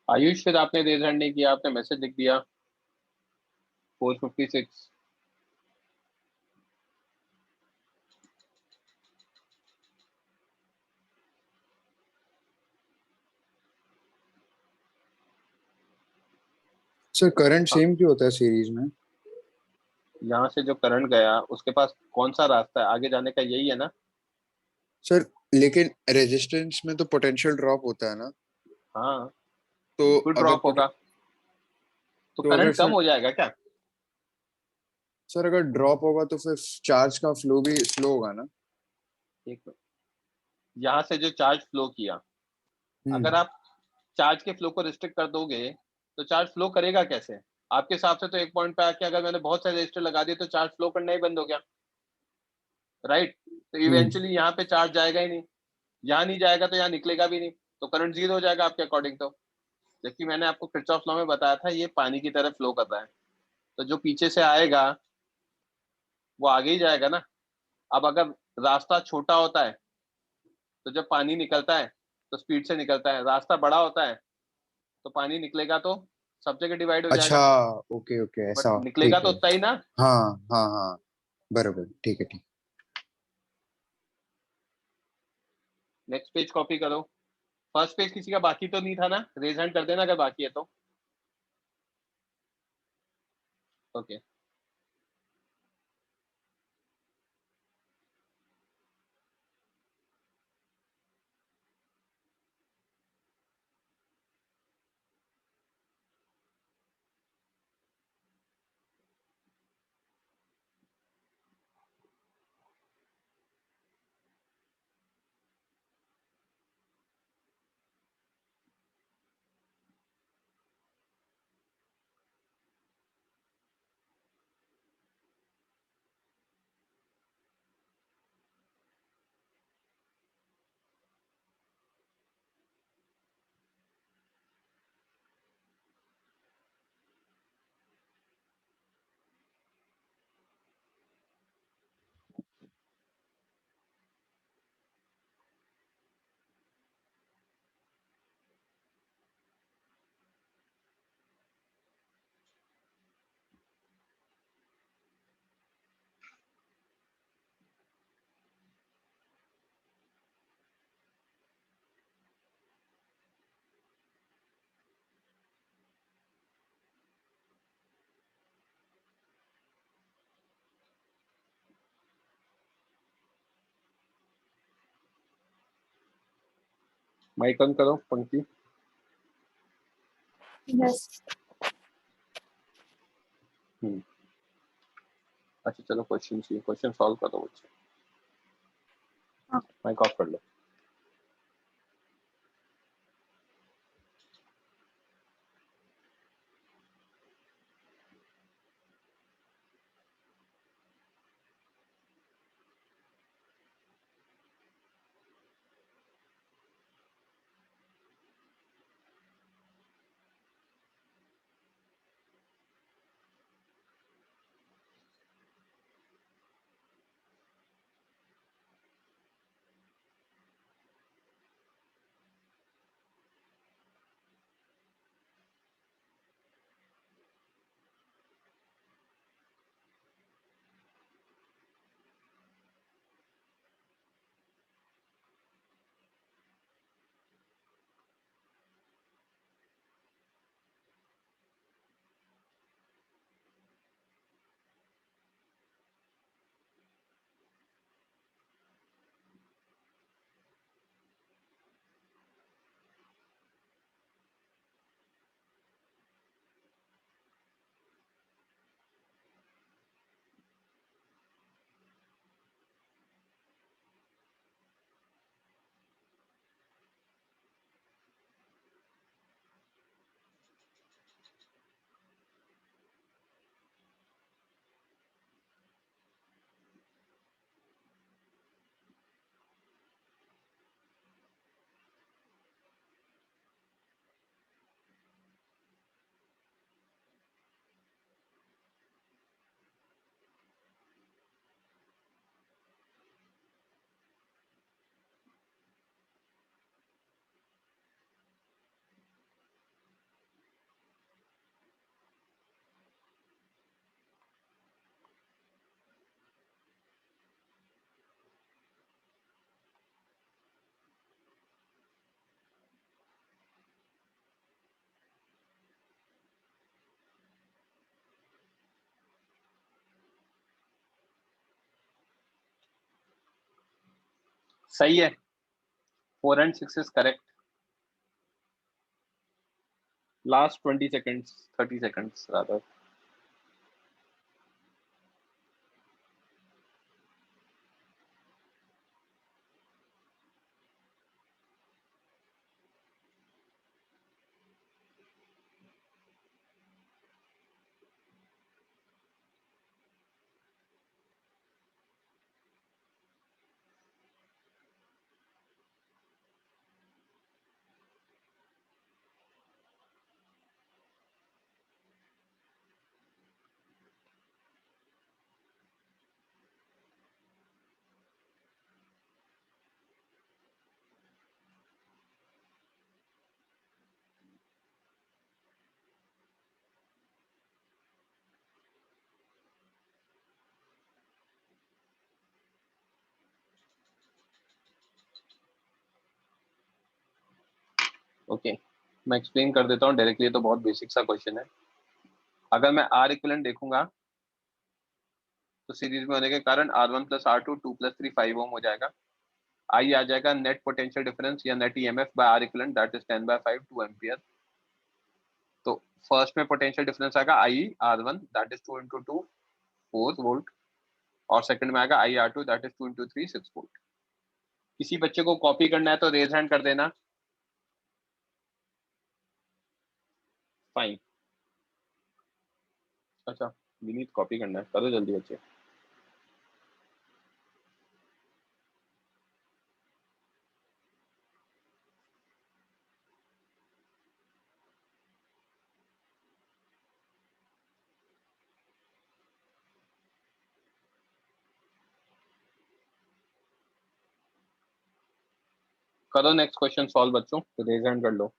आयुष फिर आपने रेज हैंड नहीं किया, आपने मैसेज लिख दिया। 456। सर करंट सेम क्यों होता है सीरीज में? यहाँ से जो करंट गया उसके पास कौन सा रास्ता है आगे जाने का? यही है ना? सर लेकिन रेजिस्टेंस में तो पोटेंशियल ड्रॉप होता है ना, हाँ, तो कुछ अगर ड्रॉप होगा तो तो अगर करंट कम सर हो जाएगा क्या? सर अगर ड्रॉप होगा तो फिर चार्ज का फ्लो भी स्लो होगा ना? एक मिनट। यहाँ से जो चार्ज फ्लो किया, अगर हम्म। आप चार्ज के फ्लो को रिस्ट्रिक्ट कर दोगे तो चार्ज फ्लो करेगा कैसे? आपके हिसाब से तो एक पॉइंट पे आके अगर मैंने बहुत सारे रजिस्टर लगा दिए तो चार्ज फ्लो करना ही बंद हो गया, राइट? तो हम्म। इवेंचुअली यहाँ पे चार्ज जाएगा ही नहीं, यहाँ नहीं जाएगा तो यहाँ निकलेगा भी नहीं, तो करंट जीरो हो जाएगा आपके अकॉर्डिंग। तो जबकि मैंने आपको किरचॉफ लॉ में बताया था ये पानी की तरह फ्लो कर रहा है, तो जो पीछे से आएगा वो आगे ही जाएगा ना। अब अगर रास्ता छोटा होता है तो जब पानी निकलता है तो स्पीड से निकलता है, रास्ता बड़ा होता है तो पानी निकलेगा तो सब जगह डिवाइड हो अच्छा, जाएगा, ओके ओके, बट ऐसा, निकलेगा ठीक तो है। उतना ही ना। हाँ हाँ हाँ, बराबर, ठीक है ठीक। नेक्स्ट पेज कॉपी करो। फर्स्ट पेज किसी का बाकी तो नहीं था ना? रेज हैंड कर देना अगर बाकी है तो। ओके। माइक ऑन करो पंक्ति। Yes. अच्छा चलो क्वेश्चन सॉल्व करो बच्चे। हाँ. माइक ऑफ कर लो। सही है, 4 and 6 is correct. Last 20 seconds, 30 seconds rather. Okay, मैं एक्सप्लेन कर देता हूँ डायरेक्टली, तो बहुत बेसिक सा क्वेश्चन है। अगर मैं आर इक्विवेलेंट देखूंगा तो सीरीज में होने के कारण R1 प्लस R2 2 प्लस 3 5 ओम हो जाएगा। आई आ जाएगा नेट पोटेंशियल डिफरेंस या net EMF by R equivalent, that is 10/5 2 ampere. तो फर्स्ट में पोटेंशियल डिफरेंस आएगा I R1 that is 2 into 2 4 volt, और सेकंड में आएगा I R2 that is 2 into 3 6 volt. किसी बच्चे को कॉपी करना है तो रेज हैंड कर देना। फाइन, अच्छा विनीत कॉपी करना है, करो जल्दी बच्चे। करो नेक्स्ट क्वेश्चन सॉल्व बच्चों, तो रेज हैंड कर लो।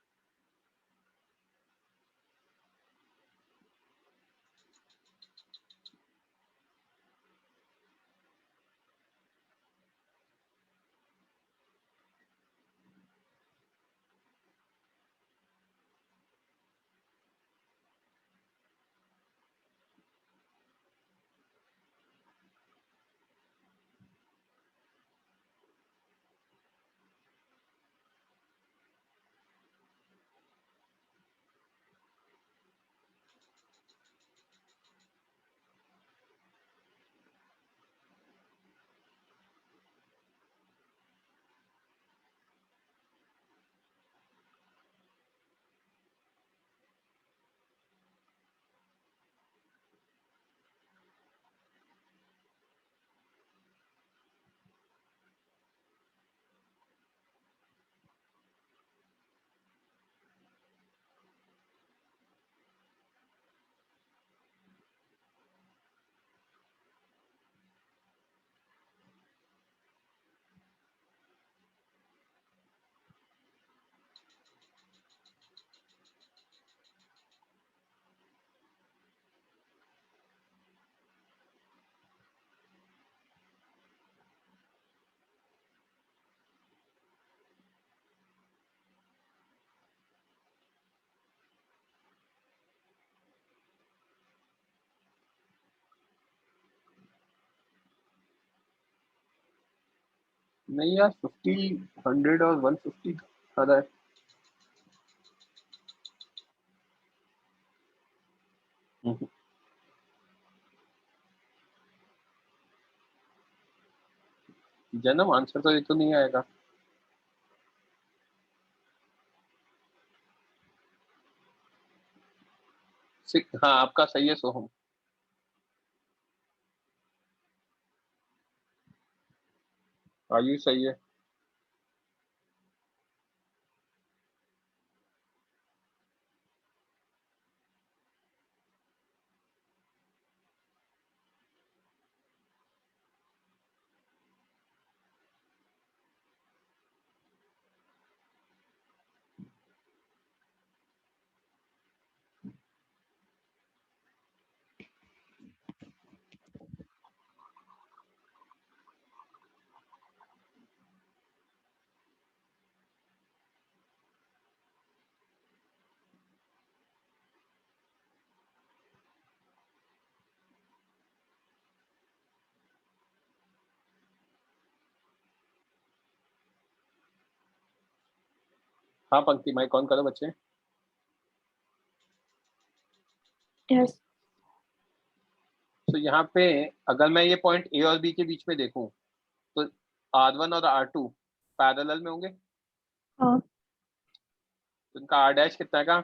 नहीं यार, 50 100 और 150 आ रहा है। जन्म आंसर तो ये तो नहीं आएगा। हाँ आपका सही है सोहम। आयुष सही है। हाँ पंक्ति माइक ऑन करो बच्चे। Yes. तो यहाँ पे अगर मैं ये पॉइंट ए और बी के बीच में देखूं तो R1 और R2 पैरेलल में होंगे। हाँ. तो इनका R डैश कितना का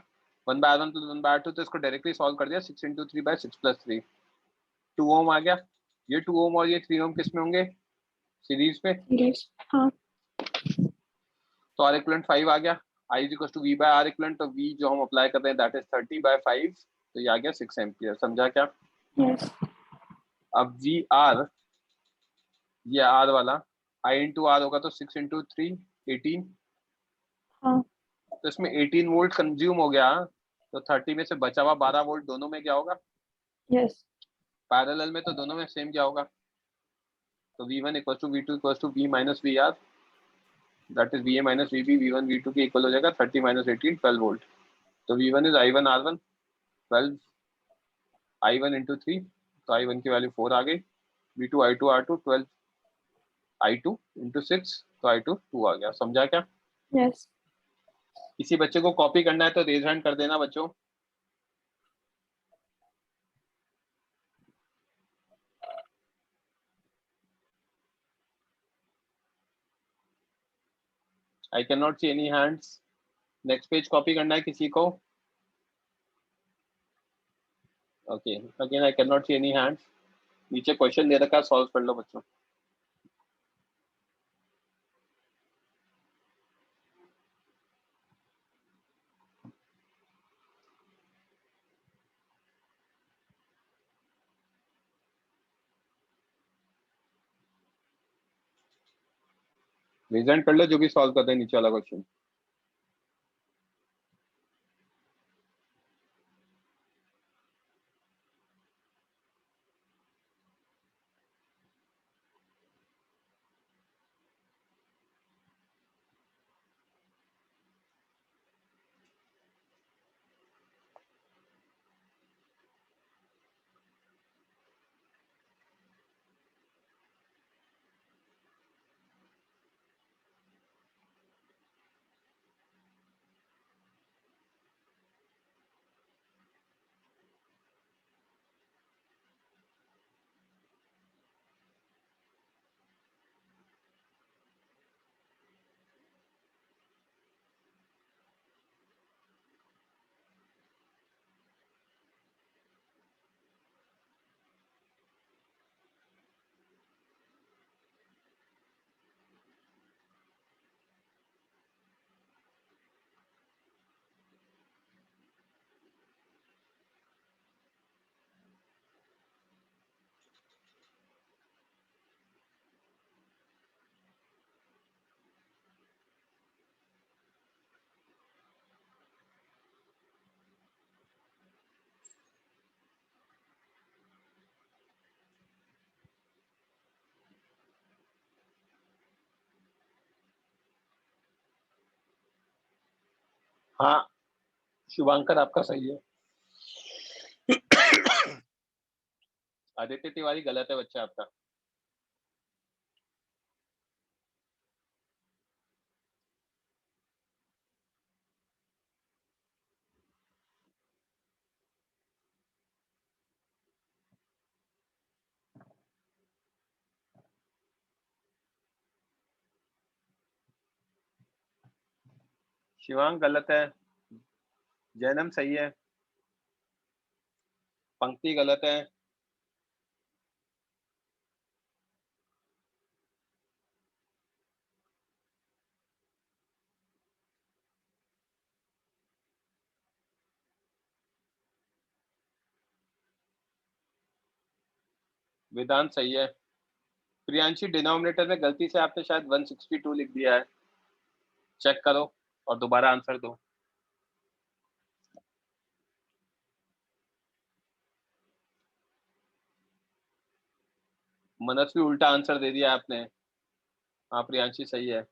1/R1 + 1/R2, तो इसको डायरेक्टली सॉल्व कर दिया 6 × 3/6 + 3 2 ओम आ गया। ये 2 ओम और ये 3 ओम किस में होंगे? सीरीज में। Series. हाँ. तो R इक्वलेंट 5 आ गया। I = V/R इक्वलेंट, तो V जो हम अप्लाई कर रहे हैं दैट इज 30/5, तो ये आ गया 6 एम्पियर। समझा क्या? Yes. अब VR ये R वाला I × R होगा तो 6 × 3 18। हाँ. तो इसमें 18 वोल्ट कंज्यूम हो गया, तो 30 में से बचा हुआ 12 वोल्ट दोनों में क्या होगा? Yes. पैरेलल में तो दोनों में सेम क्या होगा? तो V1 = V2 = V - VR, that is VA - VB। V1 V2 के इक्वल हो जाएगा 30 - 18 12 वोल्ट। तो V1 is I1 R1 12 I1 × 3, तो I1 की वैल्यू 4 आ गई। V2 I2 R2 12 I2 × 6, तो I2 2 आ गया। समझा क्या? Yes. किसी बच्चे को कॉपी करना है तो रेज हैंड कर देना बच्चों। I cannot see any hands. Next page copy करना है किसी को? Okay, again I can not see any hands. नीचे क्वेश्चन दे रखा है, सॉल्व कर लो बच्चों। रिजल्ट कर लो जो भी सॉल्व करते हैं नीचे वाला क्वेश्चन। हाँ शुभांकर आपका सही है। आदित्य तिवारी गलत है बच्चा आपका। शिवांग गलत है। जैनम सही है। पंक्ति गलत है। वेदांत सही है। प्रियांशी डिनोमिनेटर में गलती से आपने शायद 162 लिख दिया है, चेक करो और दोबारा आंसर दो। मनस्वी उल्टा आंसर दे दिया आपने। हाँ प्रियांशी सही है।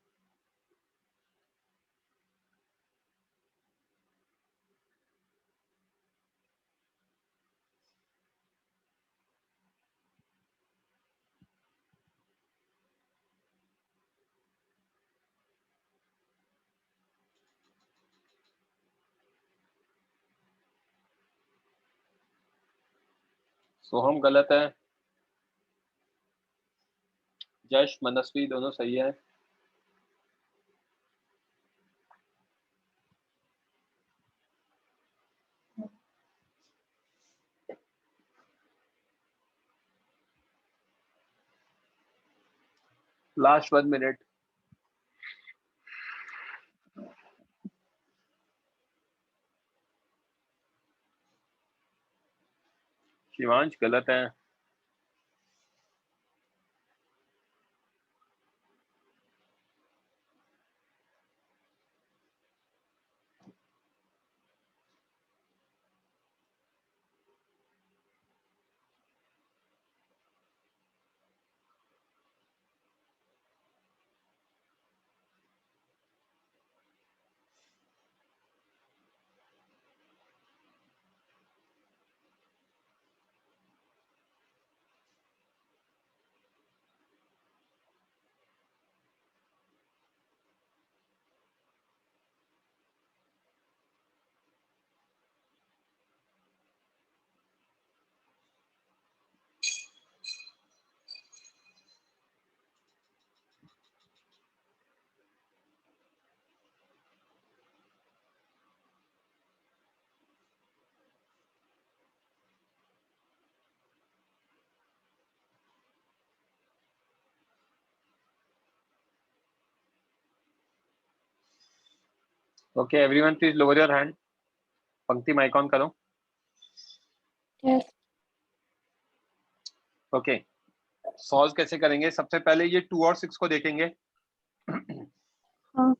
सोहम गलत है, जश मनस्वी दोनों सही है। Last 1 minute. शिवांश गलत है। Okay everyone please lower your hand. पंक्ति माइक ऑन करो। Yes. ओके सॉल्व कैसे करेंगे? सबसे पहले ये 2 और 6 को देखेंगे। हाँ.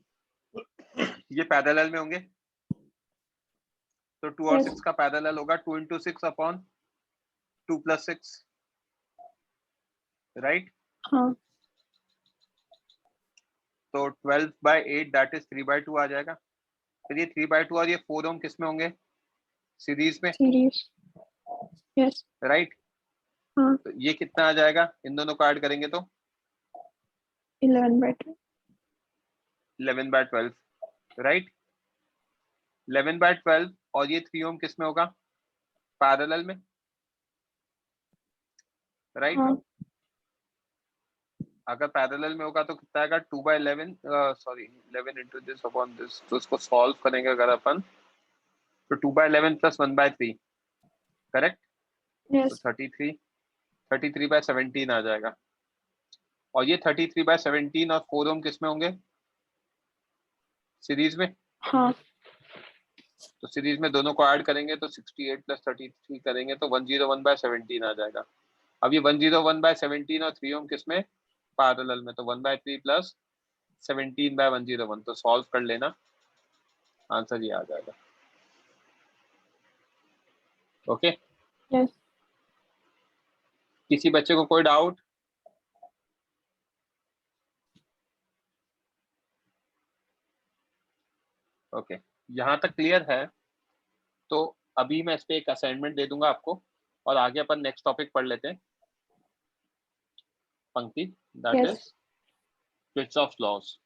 ये पैरेलल में होंगे, तो 2 और Yes. 6 का पैरेलल होगा 2 into 6 अपॉन 2 plus 6, राइट? हाँ. तो 12/8 दैट इज 3/2 आ जाएगा। फिर ये 3/2 और ये 4 ओम किस में होंगे? सीरीज में, Series. Yes. राइट? हाँ. तो ये कितना आ जाएगा? इन दोनों को ऐड करेंगे तो 11/2. 11/12, राइट? 11/12 और ये 3 ओम किस में होगा? पैरेलल में, राइट? हाँ. अगर पैरेलल में होगा तो कितना आएगा? 2/11 sorry 11 into this upon this। तो इसको सॉल्व करेंगे अगर अपन, तो 2/11 plus 1/3, करेक्ट? Yes. तो 33/17 आ जाएगा। और ये 33/17 और 4 ओम किस में होंगे? सीरीज में। हाँ. तो सीरीज में दोनों को ऐड करेंगे तो 68 + 33 करेंगे तो 101/17 आ जाएगा। अब ये 101/17 और 3 ओम किस में? पैरेलल में, तो 1/3 + 17/101। तो सॉल्व कर लेना, आंसर ये आ जाएगा। Okay Yes. किसी बच्चे को कोई डाउट? ओके यहाँ तक क्लियर है। तो अभी मैं इस पे एक असाइनमेंट दे दूंगा आपको और आगे अपन नेक्स्ट टॉपिक पढ़ लेते हैं। पंक्ति, that Yes. Is Kirchhoff's laws.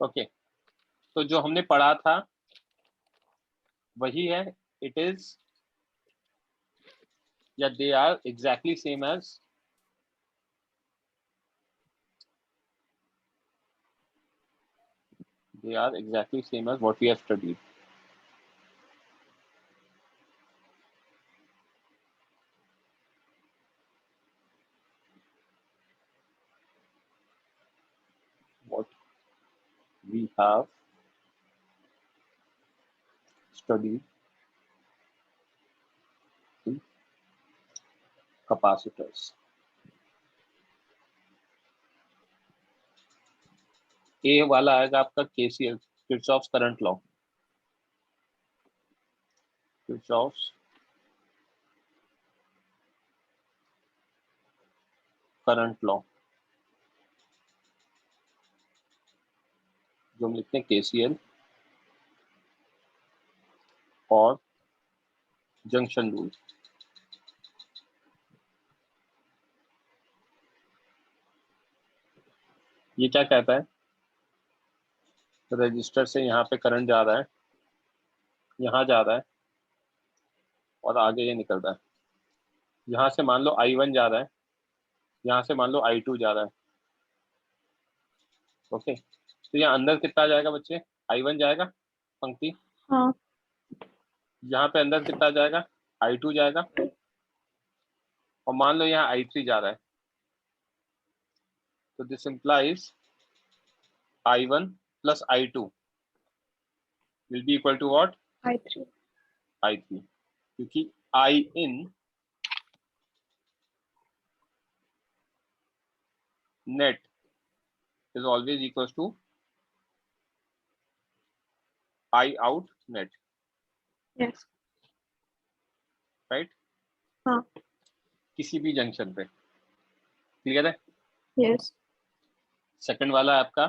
Okay तो जो हमने पढ़ा था वही है। इट इज या they are exactly same as what we have studied. What we have studied in capacitors. ए वाला आएगा आपका KCL, Kirchhoff's current law. Kirchhoff's current law जो हम लिखते हैं केसीएल और जंक्शन रूल। ये क्या कहता है? रजिस्टर से यहाँ पे करंट जा रहा है, यहाँ जा रहा है और आगे ये निकल रहा है। यहाँ से मान लो I1 जा रहा है, यहाँ से मान लो I2 जा रहा है। ओके, तो यहाँ अंदर कितना जाएगा बच्चे? I1 जाएगा पंक्ति, हाँ यहाँ पे अंदर कितना जाएगा? I2 जाएगा, और मान लो यहाँ I3 जा रहा है, तो this implies I1 plus I2 will be equal to what? I3 I3, क्योंकि I in net is always equals to I out net, yes right? हाँ किसी भी जंक्शन पे, क्लियर है? yes सेकंड वाला है आपका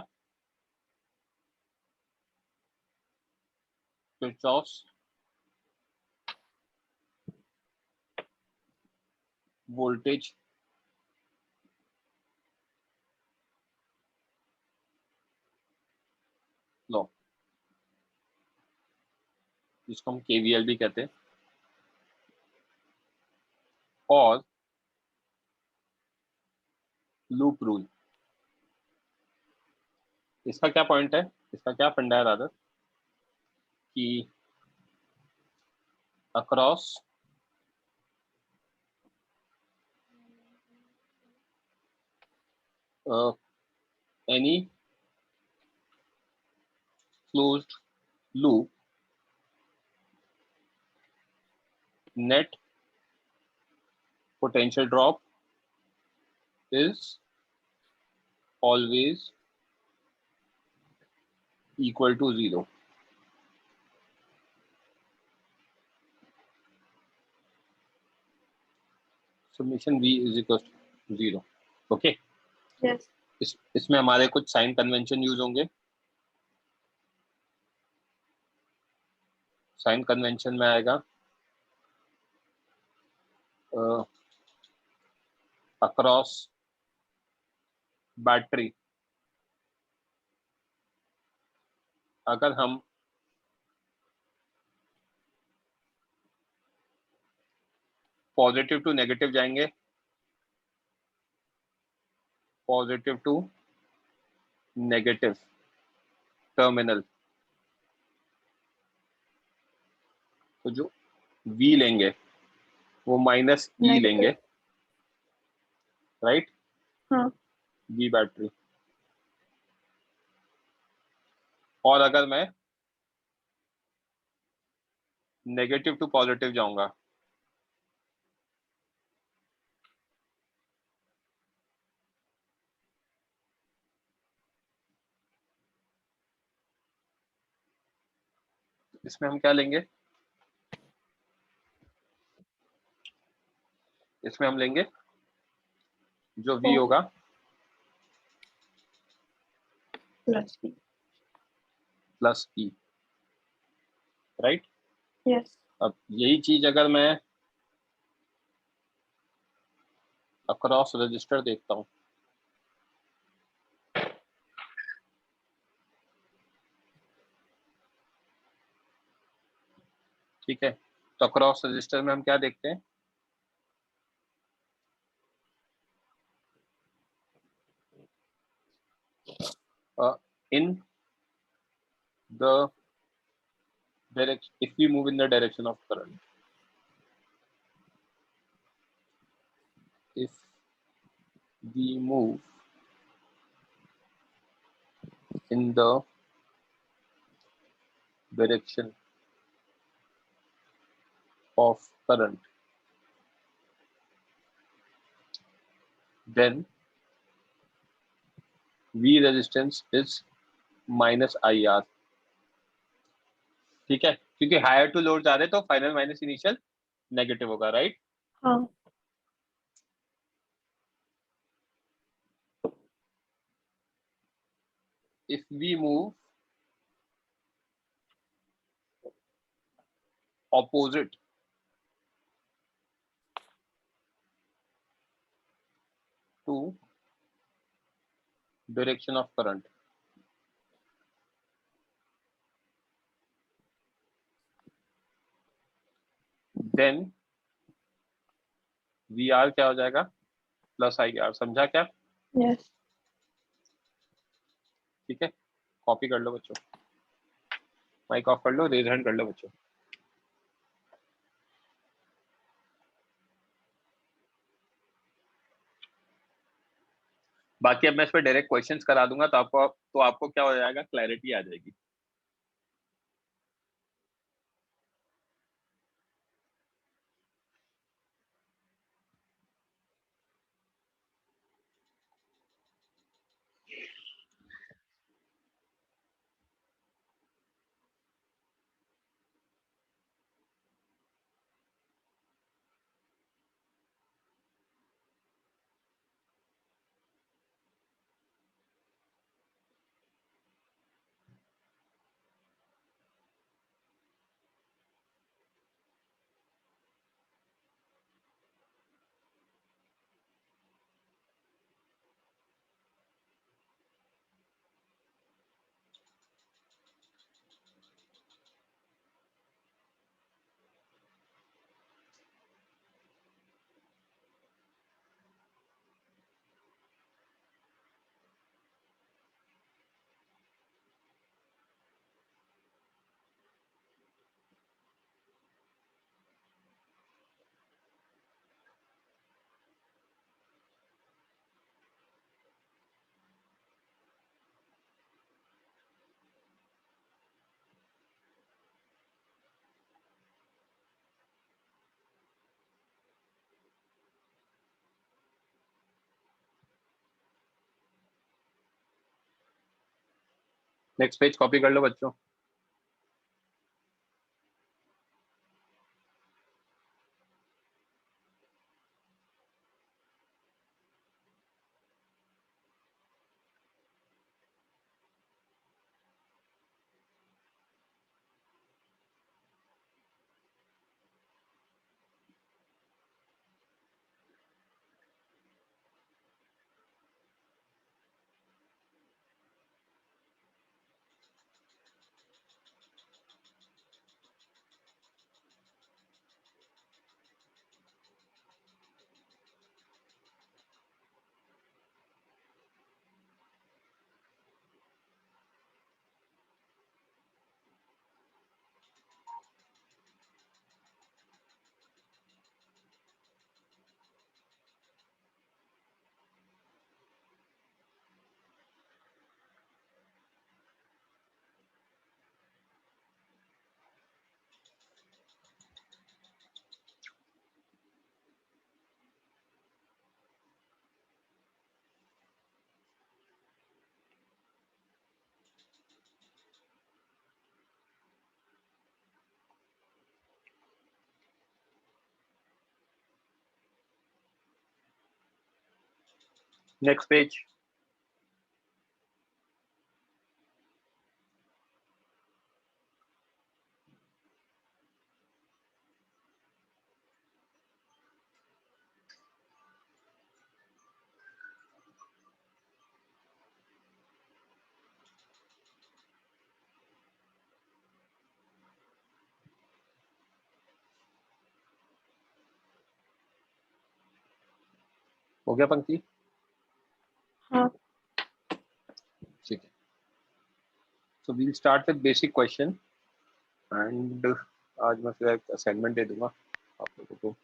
किरचॉफ्स वोल्टेज लॉ, जिसको हम केवीएल भी कहते हैं, और लूप रूल। इसका क्या पॉइंट है, इसका क्या फंडा है रादर, कि across any closed loop net potential drop is always equal to 0. Summation V is equal to 0. Okay. yes इसमें हमारे कुछ साइन कन्वेंशन यूज होंगे। साइन कन्वेंशन में आएगा अक्रॉस बैटरी, अगर हम पॉजिटिव टू नेगेटिव जाएंगे, पॉजिटिव टू नेगेटिव टर्मिनल, तो जो V लेंगे वो माइनस E Negative. लेंगे, राइट? हाँ V बैटरी। और अगर मैं नेगेटिव टू पॉजिटिव जाऊंगा, इसमें हम क्या लेंगे? इसमें हम लेंगे जो V Oh. होगा plus B plus E, right? yes अब यही चीज अगर मैं अक्रॉस रजिस्टर देखता हूं, ठीक है, तो अक्रॉस रजिस्टर में हम क्या देखते हैं? In the direction, if we move in the direction of current, if we move in the direction of current, then V resistance is minus IR, ठीक है, क्योंकि हायर टू लोड जा रहे तो फाइनल माइनस इनिशियल नेगेटिव होगा, right? हाँ If we move opposite to direction of current, then we are क्या हो जाएगा, प्लस आई आर, समझा क्या? Yes. ठीक है, कॉपी कर लो बच्चों, माइक ऑफ कर लो, रेज हैंड कर लो बच्चों। बाकी अब मैं इस पर डायरेक्ट क्वेश्चंस करा दूंगा तो आपको क्या हो जाएगा, क्लैरिटी आ जाएगी। नेक्स्ट पेज कॉपी कर लो बच्चों। Next page. हो गया पंक्ति? हाँ. ठीक है, so we'll start with basic question and आज मैं फिर एक असाइनमेंट दे दूंगा आप लोगों को।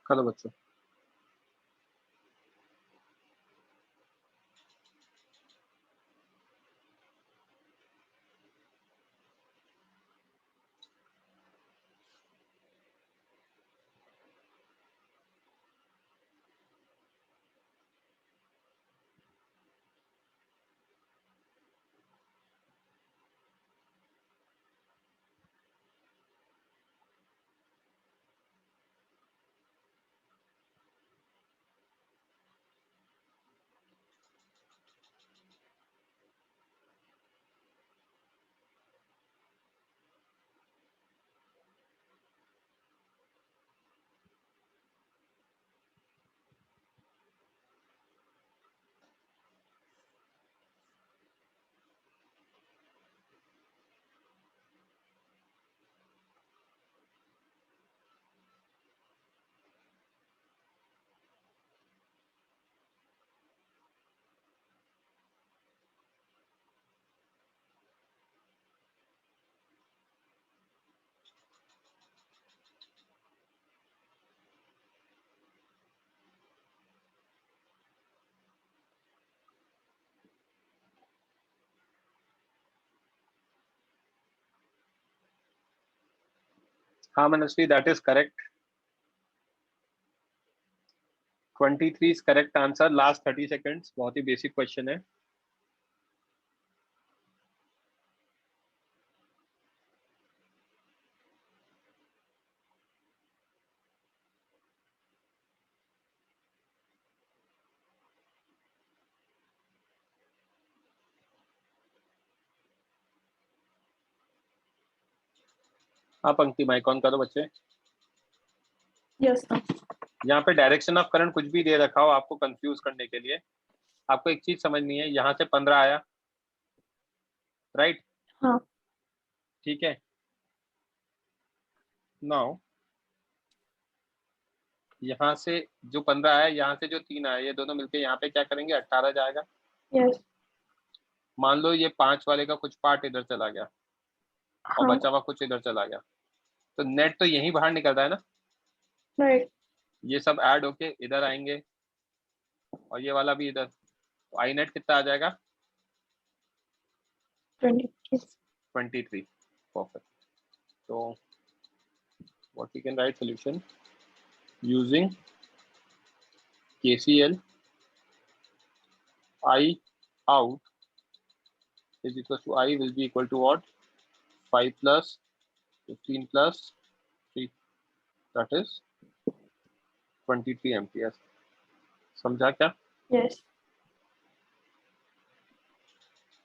करो बच्चों। हाँ Manasvi, that is correct. 23 is correct answer. Last 30 seconds. बहुत ही बेसिक क्वेश्चन है. हाँ पंक्ति, माइक ऑन करो बच्चे. Yes, sir. यहाँ पे डायरेक्शन ऑफ करंट कुछ भी दे रखा हो आपको कंफ्यूज करने के लिए, आपको एक चीज समझनी है. यहाँ से 15 आया, राइट? हाँ. ठीक है. नाउ यहाँ से जो 15 आया, यहाँ से जो 3 आया, ये दोनों मिलके यहाँ पे क्या करेंगे? 18 जाएगा. Yes. मान लो ये 5 वाले का कुछ पार्ट इधर चला गया और हाँ. बचा हुआ कुछ इधर चला गया, तो नेट तो यहीं बाहर निकल रहा है ना. Right. ये सब ऐड होके इधर आएंगे और ये वाला भी इधर. तो आई नेट कितना आ जाएगा? 23. 23. परफेक्ट. तो what we can write solution using KCL, I out is equal to I will be equal to what? 5 plus 15 plus 3, that is 23 amperes. समझा क्या? Yes.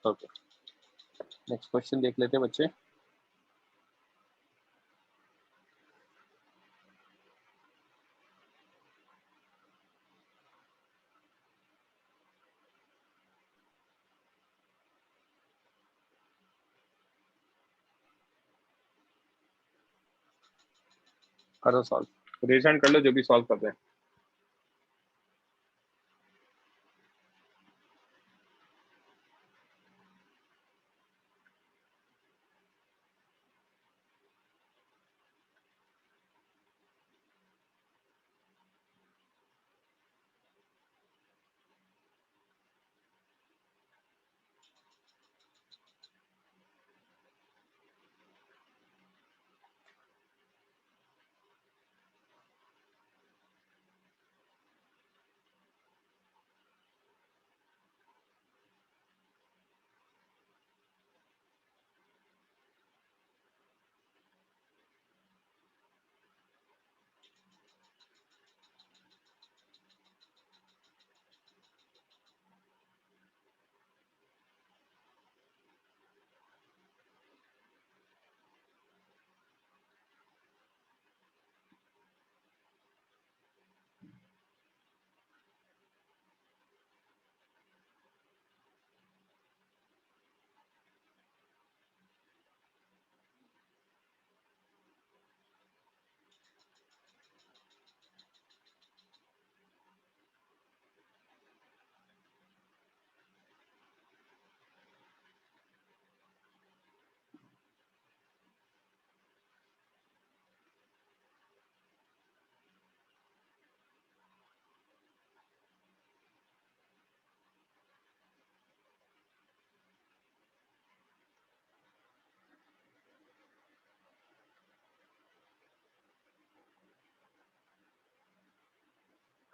ओके. नेक्स्ट क्वेश्चन देख लेते हैं बच्चे. करो सॉल्व. रेज हैंड कर लो जो भी सॉल्व कर रहे हैं.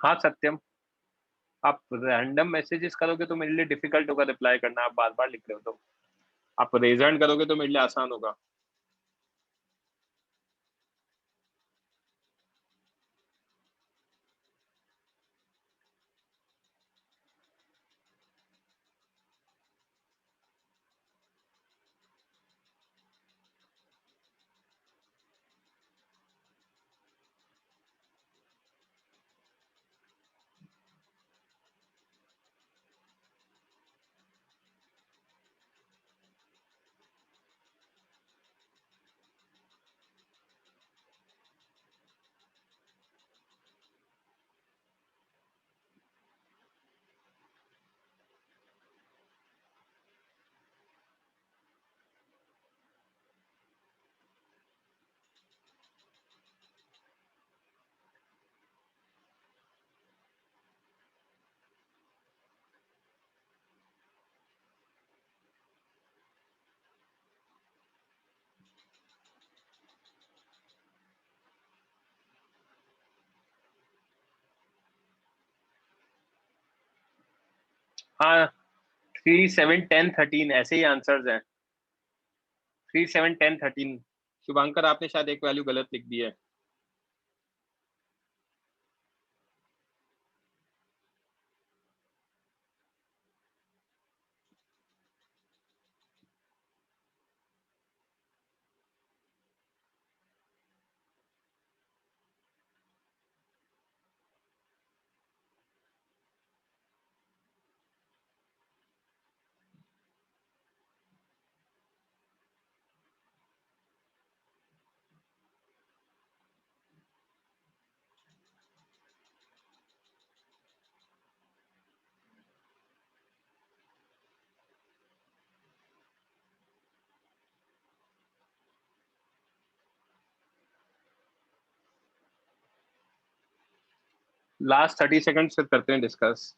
हाँ सत्यम, आप रैंडम मैसेजेस करोगे तो मेरे लिए डिफिकल्ट होगा रिप्लाई करना. आप बार बार लिख रहे हो, तो आप रेज हैंड करोगे तो मेरे लिए आसान होगा. हाँ 3 7 10 13 ऐसे ही आंसर्स हैं। 3 7 10 13। शुभांकर आपने शायद एक वैल्यू गलत लिख दी है। लास्ट 30 सेकंड फिर करते हैं discuss.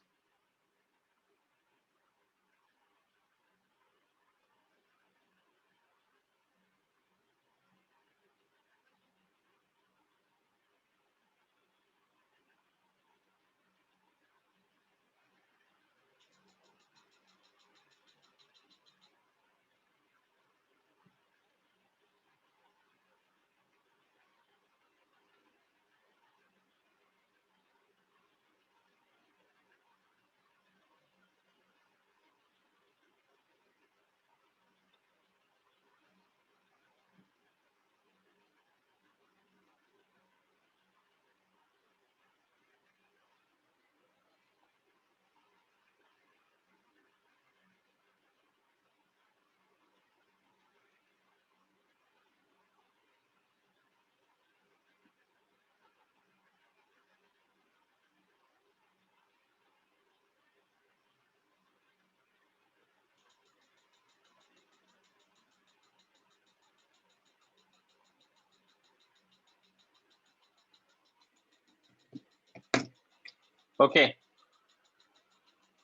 Okay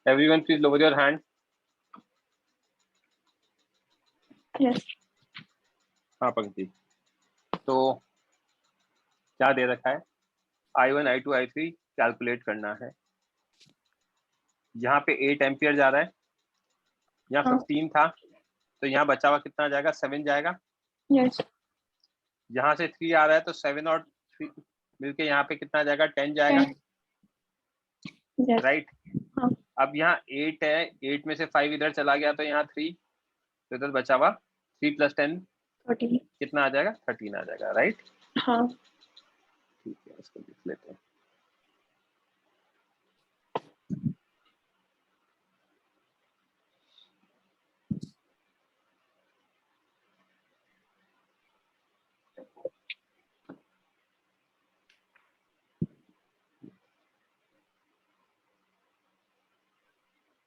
everyone please lower your hand. Yes. हाँ पंक्ति। तो क्या दे रखा है? I1 I2 I3 कैलकुलेट करना है। यहाँ पे 8 एम्पियर जा रहा है, यहाँ हाँ। 15 था, तो यहाँ बचा हुआ कितना जाएगा? 7 जाएगा। Yes. यहाँ से 3 आ रहा है तो 7 और 3 मिलके यहाँ पे कितना जाएगा? 10 जाएगा। 10. Yes. राइट। हाँ. अब यहाँ 8 है, 8 में से 5 इधर चला गया तो यहाँ 3, तो इधर बचा हुआ 3 + 10 13. कितना आ जाएगा? 13 आ जाएगा। राइट। हाँ. ठीक है, इसको लिख लेते हैं।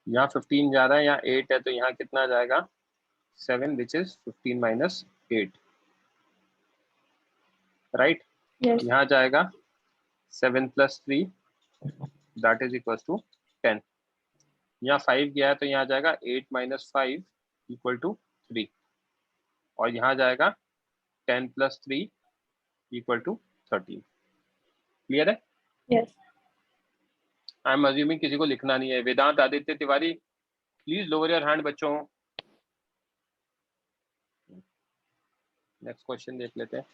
यहाँ 15 जा रहा है, यहाँ 8 है, तो यहाँ कितना जाएगा? 7 विच इज 15 - 8। राइट। Yes. यहाँ जाएगा 7 + 3 दैट इज इक्वल टू 10। यहाँ 5 गया है तो यहाँ जाएगा 8 - 5 = 3, और यहाँ जाएगा 10 + 3 = 13। क्लियर है? Yes. आई एम अज्यूमिंग किसी को लिखना नहीं है। Vedant Aditya Tiwari please lower your hand बच्चों। नेक्स्ट क्वेश्चन देख लेते हैं।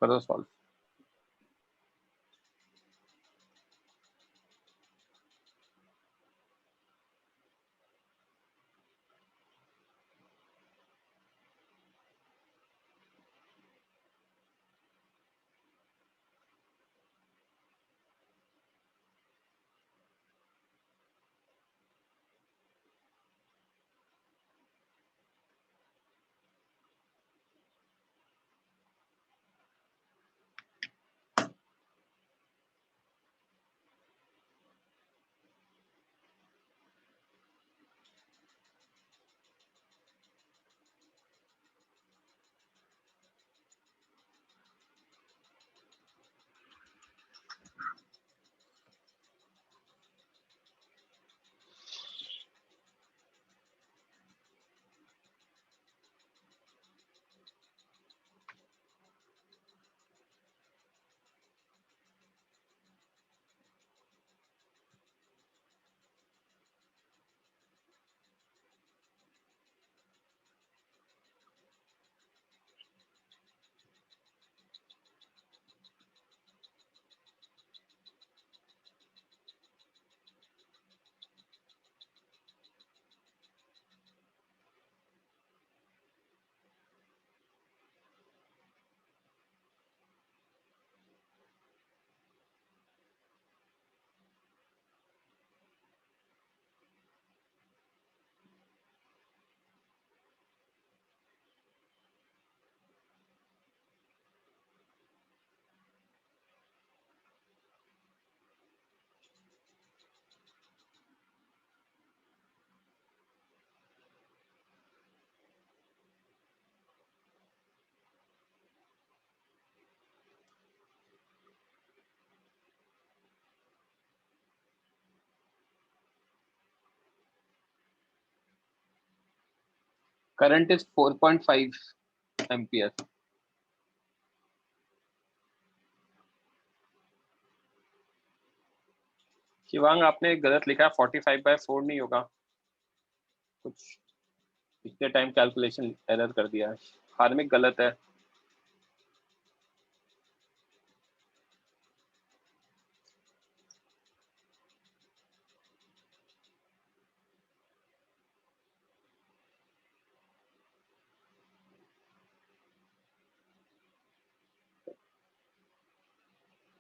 करो solve. Current is 4.5 ampere. Shivang आपने गलत लिखा, 45/4 नहीं होगा, कुछ इतने टाइम कैलकुलेशन एरर कर दिया है, हार्मिक गलत है।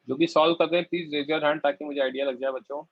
जो भी सॉल्व कर रहे हैं प्लीज रेज योर हैंड ताकि मुझे आइडिया लग जाए बच्चों।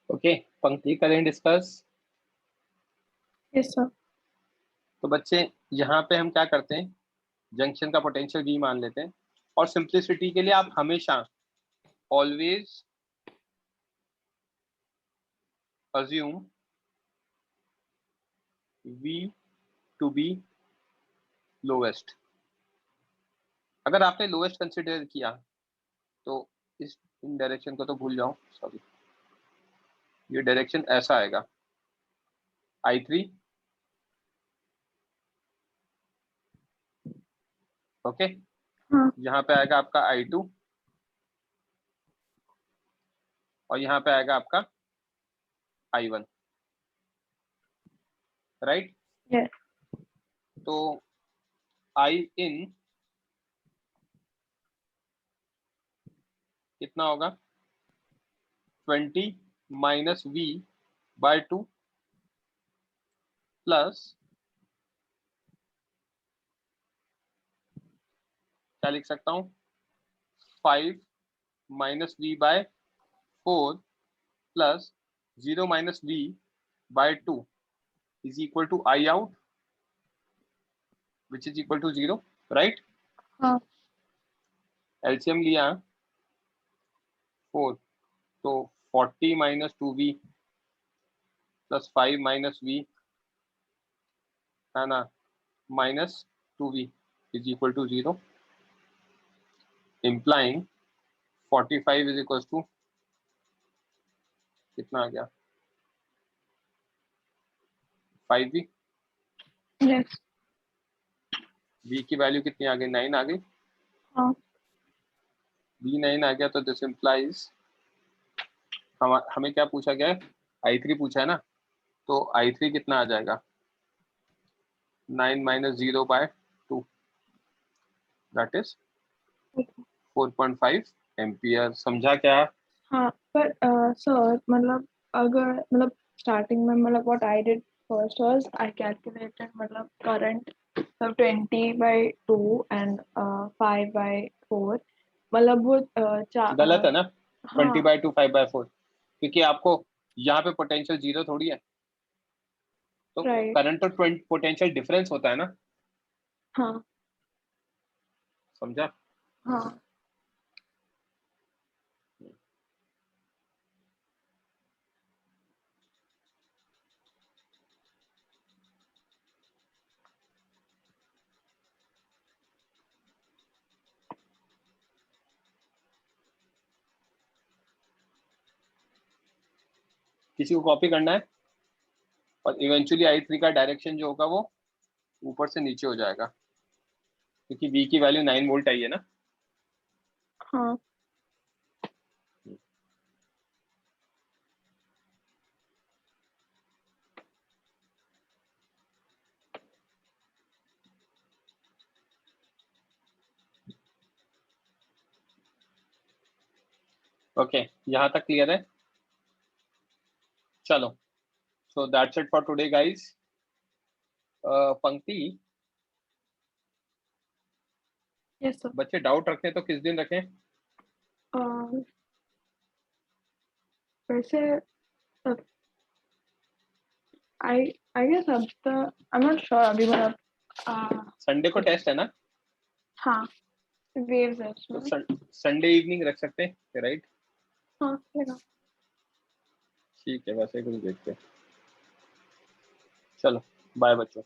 ओके, पंक्ति करें डिस्कस। Yes, sir. तो बच्चे यहाँ पे हम क्या करते हैं, जंक्शन का पोटेंशियल V मान लेते हैं, और सिंप्लिसिटी के लिए आप हमेशा always assume V to be lowest। अगर आपने लोएस्ट कंसिडर किया तो इस इन डायरेक्शन को तो भूल जाओ, सॉरी, ये डायरेक्शन ऐसा आएगा, I3, ओके, हाँ। यहाँ पे आएगा आपका I2 और यहाँ पे आएगा आपका I1, राइट। Yes. तो I in कितना होगा, 20 माइनस V/2 प्लस क्या लिख सकता हूँ, 5 minus V/4 plus 0 minus V/2 is equal to I out which is equal to 0, right? हाँ। LCM लिया 4, तो 40 minus 2V plus 5 minus V है ना, minus 2V is equal to 0, implying 45 is equals to कितना आ गया, 5V। Yes. V की value कितनी आ गई, 9 आ गई। हाँ। V 9 आ गया, तो दिस इम्प्लाइज हमें क्या पूछा गया है, I3 पूछा है ना, तो I3 कितना आ जाएगा, 9 माइनस 0/2 दैट इज 4.5 एम्पियर। समझा क्या? हाँ, पर सर मतलब अगर मतलब स्टार्टिंग में मतलब what I did first was I calculated मतलब current सब 20/2 and 5/4 मतलब वो गलत है ना, हाँ 20/2 5/4, क्योंकि आपको यहाँ पे पोटेंशियल जीरो थोड़ी है, तो राइट करंट तो पोटेंशियल डिफरेंस होता है ना, हाँ समझा? हाँ किसी को कॉपी करना है, और इवेंचुअली I3 का डायरेक्शन जो होगा वो ऊपर से नीचे हो जाएगा, क्योंकि V की वैल्यू 9 वोल्ट आई है ना। हाँ ओके, यहाँ तक क्लियर है? चलो, so that's it for today guys. पंक्ति, यस सर बच्चे डाउट रखें तो किस दिन रखें? वैसे आई गेस अब तो आई एम नॉट श्योर अभी मतलब संडे को टेस्ट है ना, हाँ वेव्स है तो उसमें संडे इवनिंग रख सकते हैं, राइट? हाँ चलेगा ठीक है, वैसे कुछ देखते हैं। चलो बाय बच्चों।